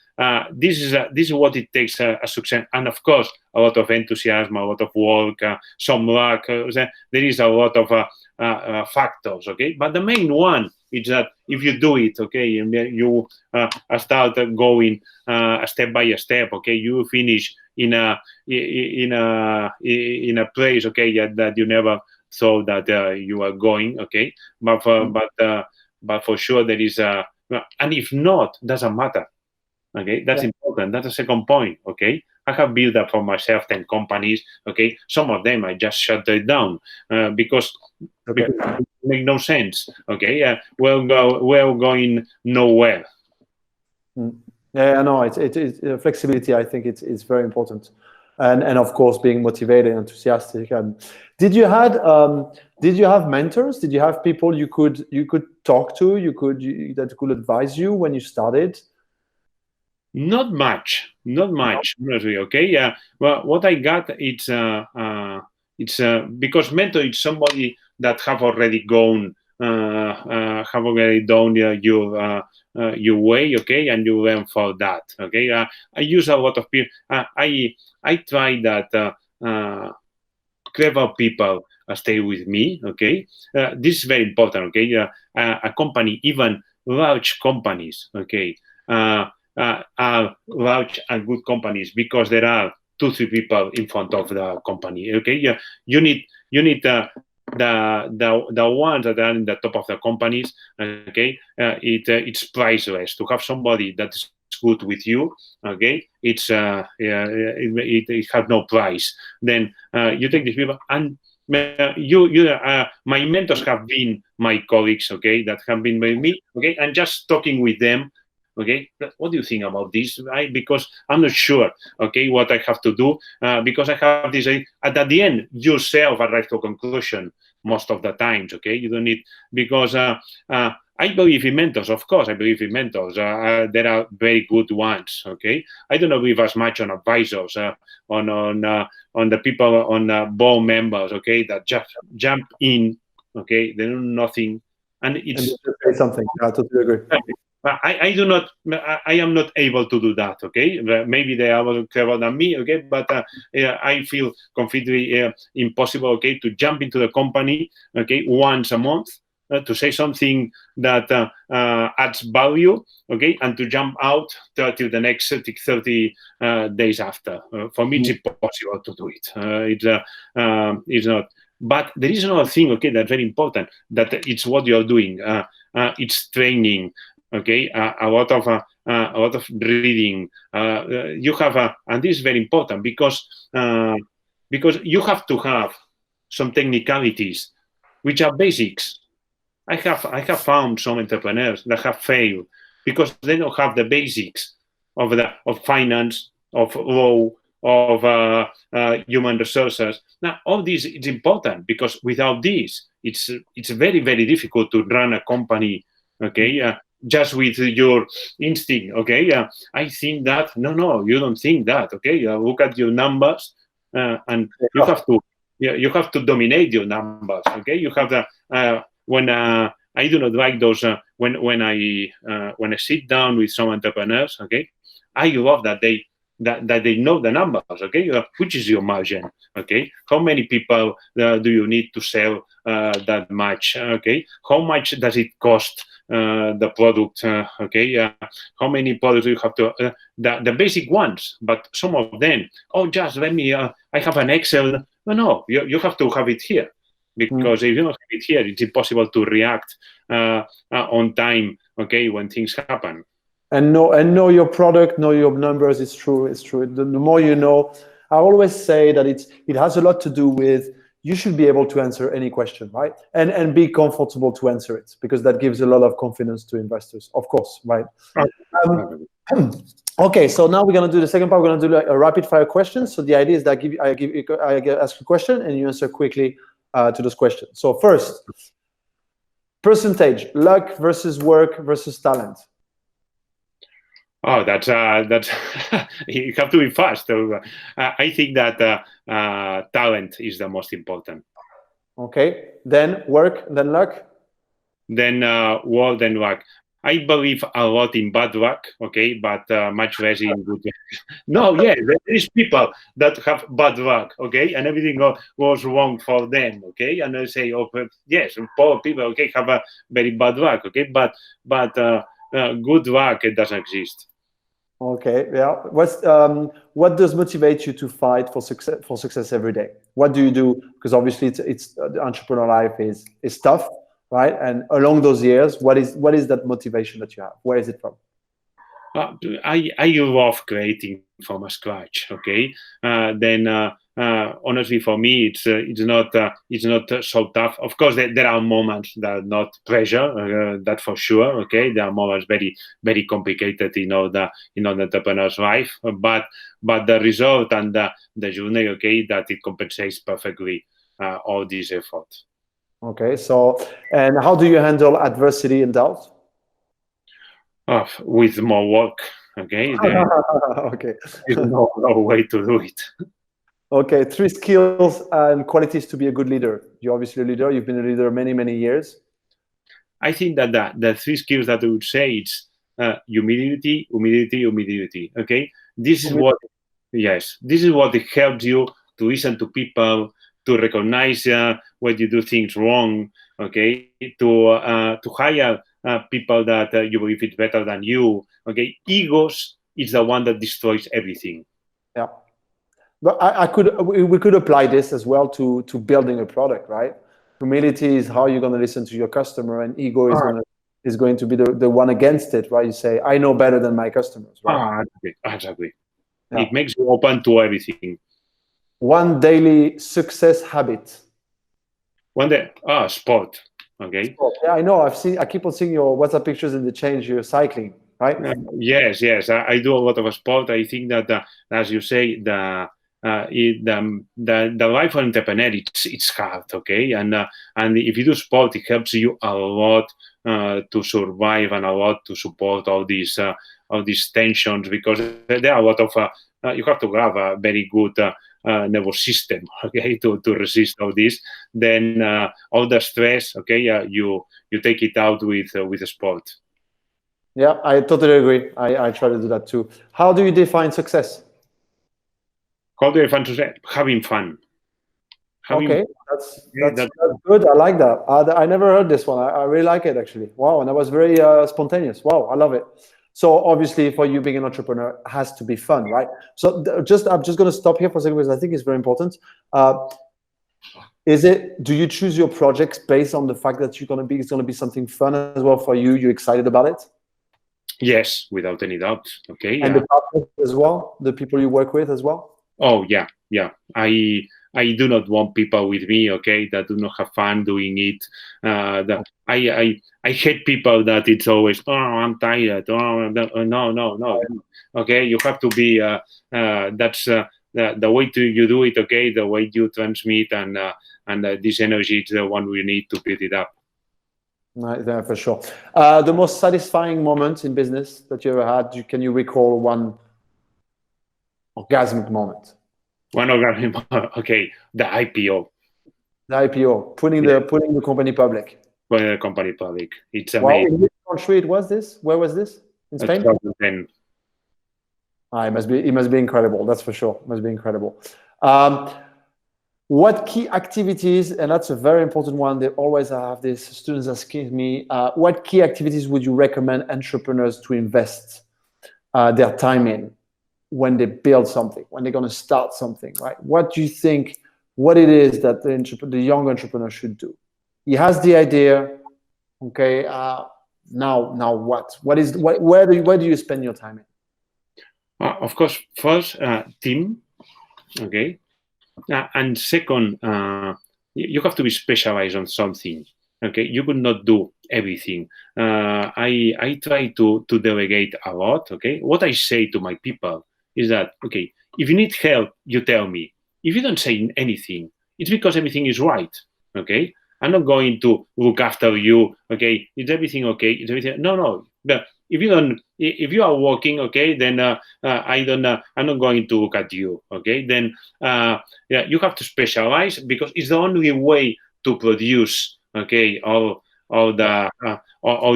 this is what it takes a success. And of course, a lot of enthusiasm, a lot of work, some luck. There is a lot of factors, okay? But the main one is that if you do it, okay, and you start going step by step, okay, you finish in a place, okay, that you never thought that you are going, okay, but for sure there is a, and if not, doesn't matter, okay, that's important. That's the second point, okay. I have built up for myself 10 companies, okay. Some of them I just shut it down because it make no sense, okay. We're going nowhere. Yeah, no, it's flexibility. I think it's very important, and of course being motivated, enthusiastic. And did you have mentors? Did you have people you could talk to? That could advise you when you started? Not much, honestly. Okay, yeah. Well, what I got, it's because mentor is somebody that have already done your way, okay, and you learn for that. Okay, I use a lot of people. I try that clever people stay with me. Okay, this is very important. Okay, a company, even large companies. Okay. Are large and good companies because there are 2-3 people in front of the company. Okay, yeah, you need the ones that are in the top of the companies. Okay, it's priceless to have somebody that's good with you. Okay, it has no price. Then you take these people and. My mentors have been my colleagues, okay, that have been with me, okay, and just talking with them. Okay, what do you think about this? Because I'm not sure, okay, what I have to do, because I have this, at the end, yourself arrive to a conclusion most of the times, okay? You don't need, because I believe in mentors, of course, I believe in mentors. There are very good ones, okay? I don't believe as much on advisors, on the people, on board members, okay, that just jump in, okay, they know nothing, and it's... And say something, I totally agree. I do not. I am not able to do that. Okay, maybe they are more clever than me. Okay, but I feel completely impossible. Okay, to jump into the company. Okay, once a month to say something that adds value. Okay, and to jump out till the next 30 days after. For me, it's impossible to do it. It's not. But there is another thing. Okay, that's very important. That it's what you're doing. It's training. Okay, a lot of reading. You have, and this is very important because you have to have some technicalities, which are basics. I have found some entrepreneurs that have failed because they don't have the basics of finance, of law, of human resources. Now, all this is important because without this, it's very, very difficult to run a company. Okay. Just with your instinct, okay? I think that, no, you don't think that, okay? Look at your numbers, and you have to dominate your numbers, okay? You have the when I do not like those when I sit down with some entrepreneurs, okay? I love that they know the numbers, okay? Which is your margin, okay? How many people do you need to sell that much, okay? How much does it cost? The product, okay? How many products do you have to? The basic ones, but some of them. Oh, just let me. I have an Excel. No, you have to have it here, because if you don't have it here, it's impossible to react on time. Okay, when things happen. And know your product, know your numbers. It's true. It's true. The more you know, I always say that it has a lot to do with. You should be able to answer any question, right? And be comfortable to answer it, because that gives a lot of confidence to investors, of course, right? Okay, so now we're gonna do the second part. We're gonna do a rapid fire question. So the idea is that I ask a question and you answer quickly to those questions. So first, percentage: luck versus work versus talent. Oh, that's you have to be fast. So, I think that talent is the most important. Okay, then work, then luck. Then work, then luck. I believe a lot in bad luck, okay, but much less in good luck. No, yeah, there is people that have bad luck, okay, and everything goes wrong for them, okay, and I say, oh, yes, poor people, okay, have a very bad luck, okay, but good luck, it doesn't exist. Okay, yeah. What does motivate you to fight for success every day? What do you do? Because obviously, it's the entrepreneur life is tough, right? And along those years, what is that motivation that you have? Where is it from? I love creating from scratch. Okay, then honestly, for me, it's not so tough. Of course, there are moments that are not pressure, that for sure. Okay, there are moments very, very complicated in the entrepreneur's life, but the result and the journey, okay, that it compensates perfectly all this effort. Okay, so and how do you handle adversity and doubt? With more work. Okay, Okay. there's no way to do it. Okay, 3 skills and qualities to be a good leader. You're obviously a leader. You've been a leader many, many years. I think that the 3 skills that I would say it's humility. Okay, this is what it helps you to listen to people, to recognize when you do things wrong. Okay, to hire people that you believe it's better than you. Okay, egos is the one that destroys everything. Yeah. But we could apply this as well to building a product, right? Humility is how you're going to listen to your customer, and ego is going to be the one against it, right? You say, I know better than my customers, right? Exactly. Yeah. It makes you open to everything. One daily success habit. One day, sport. Okay. Yeah, I know. I keep on seeing your WhatsApp pictures in the change. You're cycling, right? Yes. I do a lot of sport. I think that, as you say, the life of entrepreneur it's hard, okay, and if you do sport, it helps you a lot to survive and a lot to support all these tensions, because there are a lot of you have to have a very good nervous system, okay, to resist all this. Then all the stress, okay, you take it out with sport. Yeah, I totally agree. I try to do that too. How do you define success? How do you define success? Having fun. Okay, that's good. I like that. I never heard this one. I really like it, actually. Wow, and that was very spontaneous. Wow, I love it. So obviously, for you being an entrepreneur, it has to be fun, right? So I'm just going to stop here for a second because I think it's very important. Do you choose your projects based on the fact that it's going to be something fun as well for you? You're excited about it? Yes, without any doubt. Okay. And the partners as well, the people you work with as well. Oh yeah. I do not want people with me, okay, that do not have fun doing it. I hate people that it's always, I'm tired. No. Okay, you have to be. That's the way you do it. Okay, the way you transmit and this energy is the one we need to build it up. Yeah, for sure. The most satisfying moment in business that you ever had? Can you recall one orgasmic moment? One orgasmic moment. Okay, the IPO. The IPO, putting the company public. Putting the company public. It's amazing. Well, in which country it was this? Where was this? In Spain? 2010. It must be incredible. That's for sure. It must be incredible. What key activities, and that's a very important one, they always have this, students asking me, what key activities would you recommend entrepreneurs to invest their time in when they build something, when they're going to start something, right? What do you think, what it is that the young entrepreneur should do? He has the idea, okay, now what? Where do you spend your time in? Of course, first, team, okay? And second, you have to be specialized on something. Okay, you could not do everything. I try to delegate a lot. Okay, what I say to my people is that, okay, if you need help, you tell me. If you don't say anything, it's because everything is right. Okay, I'm not going to look after you. Okay, is everything okay? Is everything? No. But if you are working, okay, then I'm not going to look at you. Okay, then you have to specialize, because it's the only way to produce. Okay, all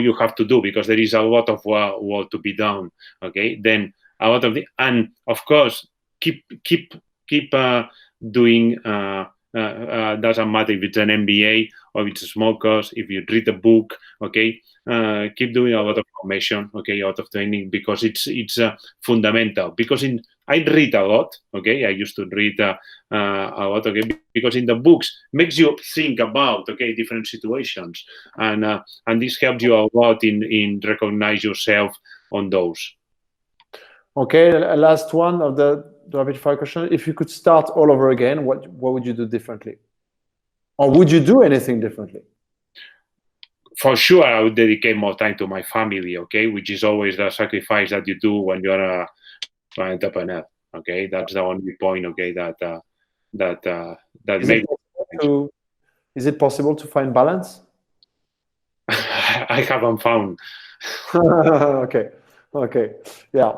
you have to do, because there is a lot of work to be done. Okay, then a lot of and of course keep doing. Doesn't matter if it's an MBA or if it's a small course. If you read a book, okay, keep doing a lot of formation, okay, a lot of training, because it's fundamental. Because I read a lot, okay. I used to read a lot, okay, because in the books makes you think about, okay, different situations, and this helps you a lot in recognize yourself on those. Okay, last one of the rapid fire question. If you could start all over again, what would you do differently? Or would you do anything differently? For sure, I would dedicate more time to my family, okay, which is always the sacrifice that you do when you're an entrepreneur, okay. That's the only point, okay, that makes. Is it possible to find balance? I haven't found. Okay, yeah.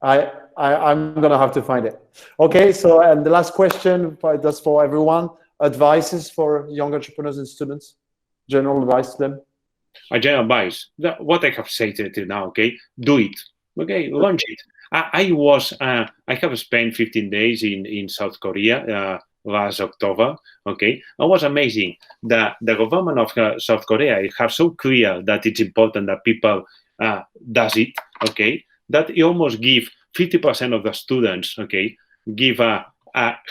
I'm gonna have to find it. Okay, so and the last question, that's for everyone. Advices for young entrepreneurs and students. General advice to them. A general advice. What I have said till now, okay, do it. Okay, launch it. I have spent 15 days in South Korea last October. Okay, it was amazing. The government of South Korea have so clear that it's important that people does it. Okay, that you almost give 50% of the students. Okay, give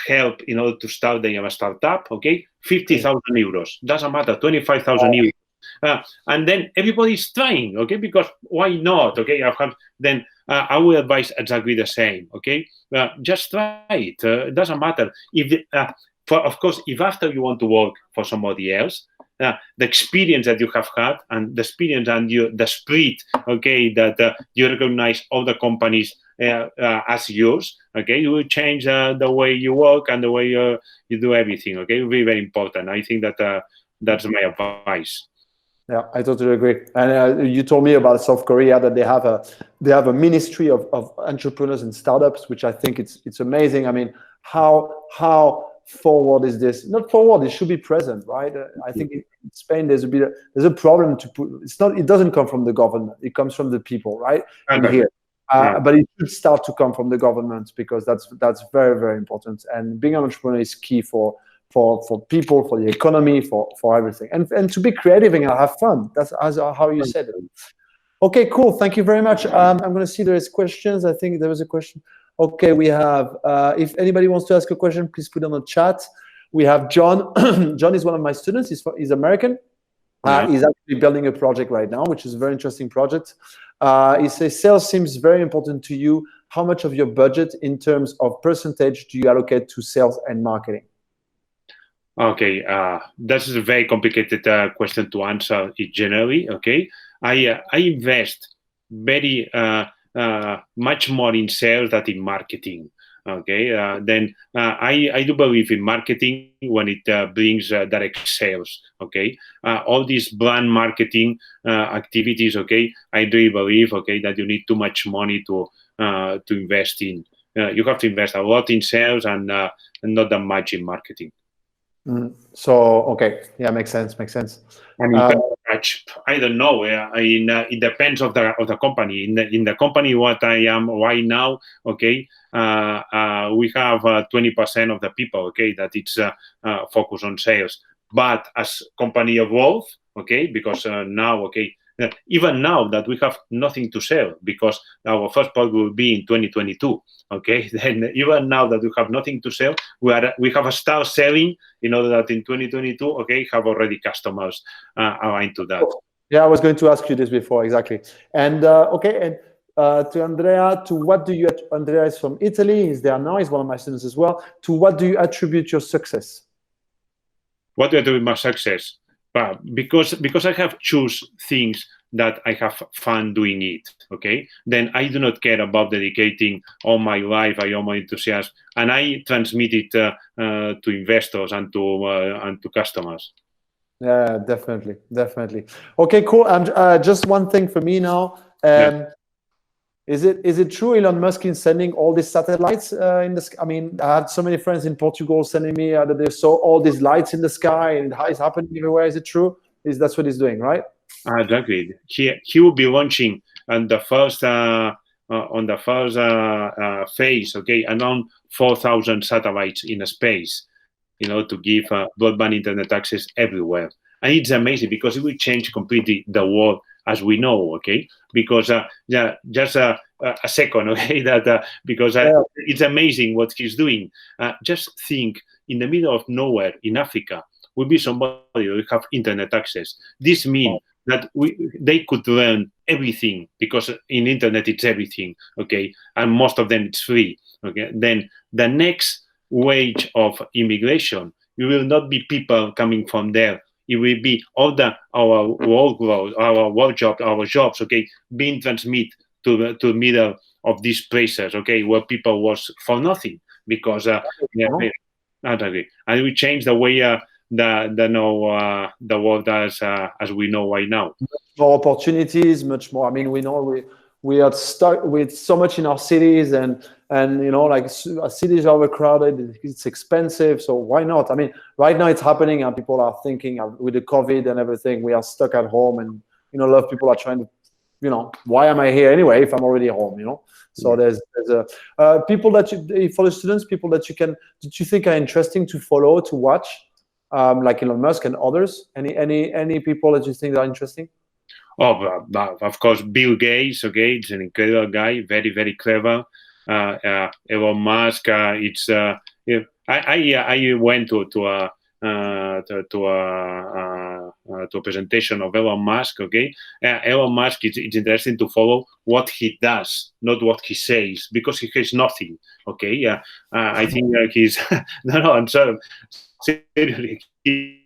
help in order to start a startup. Okay, 50,000 euros. Doesn't matter. 25,000 euros. And then everybody's trying. Okay, because why not? Okay, I will advise exactly the same. Okay, just try it. It doesn't matter if, of course, if after you want to work for somebody else, the experience that you have had and the experience and the spirit, okay, that you recognize all the companies as yours. Okay, you will change the way you work and the way you do everything. Okay, it will be very important. I think that that's my advice. Yeah, I totally agree. And you told me about South Korea that they have a ministry of entrepreneurs and startups, which I think it's amazing. I mean, how forward is this? Not forward. It should be present, right? I think in Spain there's a problem to put. It doesn't come from the government. It comes from the people, right? And here. But it should start to come from the government because that's very, very important. And being an entrepreneur is key for people, for the economy, for everything, and to be creative and have fun. That's how you said it. Okay, cool. Thank you very much. I'm going to see there is questions. I think there was a question. Okay, we have. If anybody wants to ask a question, please put it on the chat. We have John. John is one of my students. He's American. He's actually building a project right now, which is a very interesting project. He says, sales seems very important to you. How much of your budget in terms of percentage do you allocate to sales and marketing? Okay, this is a very complicated question to answer generally. Okay, I invest very much more in sales than in marketing. Okay, then I do believe in marketing when it brings direct sales. Okay, all these brand marketing activities. Okay, I do believe that you need too much money to invest in. You have to invest a lot in sales and not that much in marketing. So okay, yeah, makes sense. I don't know. It depends of the company. In the company what I am right now, okay, we have 20% of the people, okay, that it's focused on sales. But as company evolve, okay, because now, okay, even now that we have nothing to sell because our first product will be in 2022. Okay, then even now that we have nothing to sell, we have a start selling in order that in 2022, okay, have already customers aligned to that. Yeah, I was going to ask you this before, exactly. And okay, and to Andrea, Andrea is from Italy. He's there now. He's one of my students as well. To what do you attribute your success? What do I attribute my success? Because I have choose things that I have fun doing it, okay? Then I do not care about dedicating all my life, all my enthusiasm, and I transmit it to investors and to customers. Yeah, definitely. Okay, cool. Just one thing for me now. Is it true Elon Musk is sending all these satellites in the sky? I mean, I had so many friends in Portugal sending me that they saw all these lights in the sky and it's happening everywhere. Is it true? That's what he's doing, right? Exactly. He will be launching on the first phase, okay, around 4,000 satellites in space, to give broadband internet access everywhere. And it's amazing because it will change completely the world as we know, okay? Because just a second, okay? Because it's amazing what he's doing. Just think, in the middle of nowhere in Africa will be somebody who have internet access. This means that they could learn everything, because in internet it's everything, okay, and most of them it's free, okay. Then the next wave of immigration, it will not be people coming from there. It will be all our workload, our jobs, okay, being transmitted to the middle of these places, okay, where people was for nothing, because and we change the way the world as we know right now. More opportunities, much more. I mean, we know we are stuck with so much in our cities, and like our cities are overcrowded. It's expensive, so why not? I mean, right now it's happening, and people are thinking with the COVID and everything, we are stuck at home, and a lot of people are trying to, why am I here anyway if I'm already home? So there's people that for the students, people that you think are interesting to follow, to watch, like Elon Musk and others. Any people that you think are interesting? Oh, of course, Bill Gates. Okay, it's an incredible guy, very, very clever. Elon Musk. I went to a presentation of Elon Musk. Okay, Elon Musk. It's interesting to follow what he does, not what he says, because he has nothing. Okay, I think he's no. I'm sorry. Seriously, he's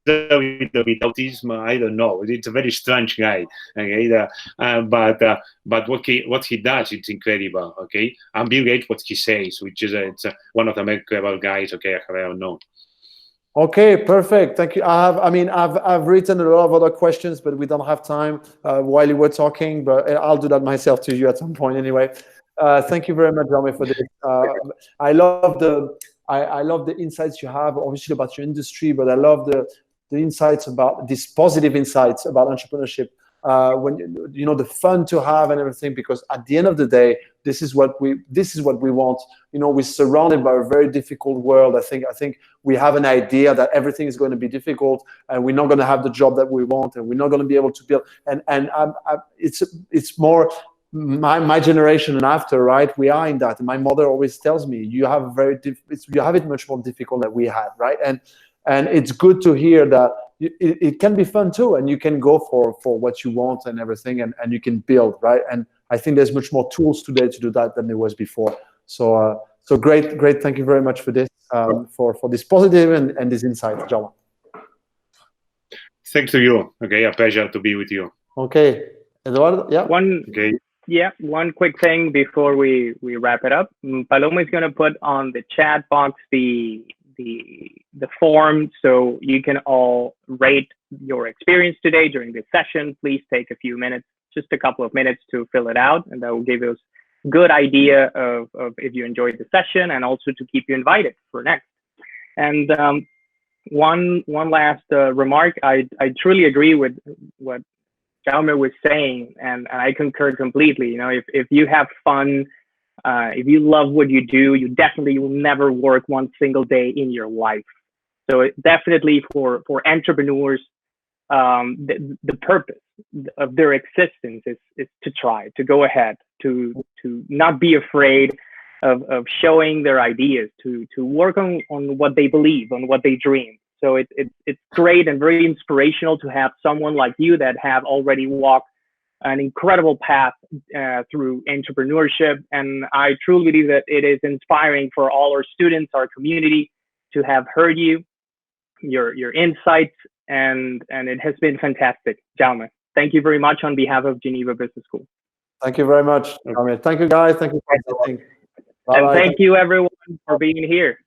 a little bit autism. I don't know. It's a very strange guy. Okay, but what he does, it's incredible. Okay, and Bill Gates, what he says, which is it's one of the most clever guys. Okay, I have ever known. Okay, perfect. Thank you. I've written a lot of other questions, but we don't have time while you were talking. But I'll do that myself to you at some point anyway. Thank you very much, Jaume, for this. I love the insights you have, obviously, about your industry, but I love the insights about these positive insights about entrepreneurship. When the fun to have and everything, because at the end of the day, this is what we want. We're surrounded by a very difficult world. I think we have an idea that everything is going to be difficult, and we're not going to have the job that we want, and we're not going to be able to build. And it's more my generation and after, right? We are in that. And my mother always tells me, you have it much more difficult than we had, right? And it's good to hear that it can be fun too, and you can go for what you want and everything, and you can build, right? And I think there's much more tools today to do that than there was before. So great. Thank you very much for this, for this positive and this insight, Jaume. Thanks to you. Okay, a pleasure to be with you. Okay, Eduardo. Yeah. One quick thing before we wrap it up. Paloma is going to put on the chat box the form, so you can all rate your experience today during this session. Please take a few minutes, just a couple of minutes, to fill it out, and that will give us a good idea of if you enjoyed the session, and also to keep you invited for next. And one last remark. I truly agree with what Jaume was saying, and I concur completely. If you have fun, if you love what you do, you definitely will never work one single day in your life. So definitely for entrepreneurs, the purpose of their existence is to try, to go ahead, to not be afraid of showing their ideas, to work on what they believe, on what they dream. So it's great and very inspirational to have someone like you that have already walked an incredible path through entrepreneurship. And I truly believe that it is inspiring for all our students, our community, to have heard your insights, and it has been fantastic. Jaume, thank you very much on behalf of Geneva Business School. Thank you very much, Jaume. Thank you, guys. Thank you for listening. And thank you, everyone, for being here.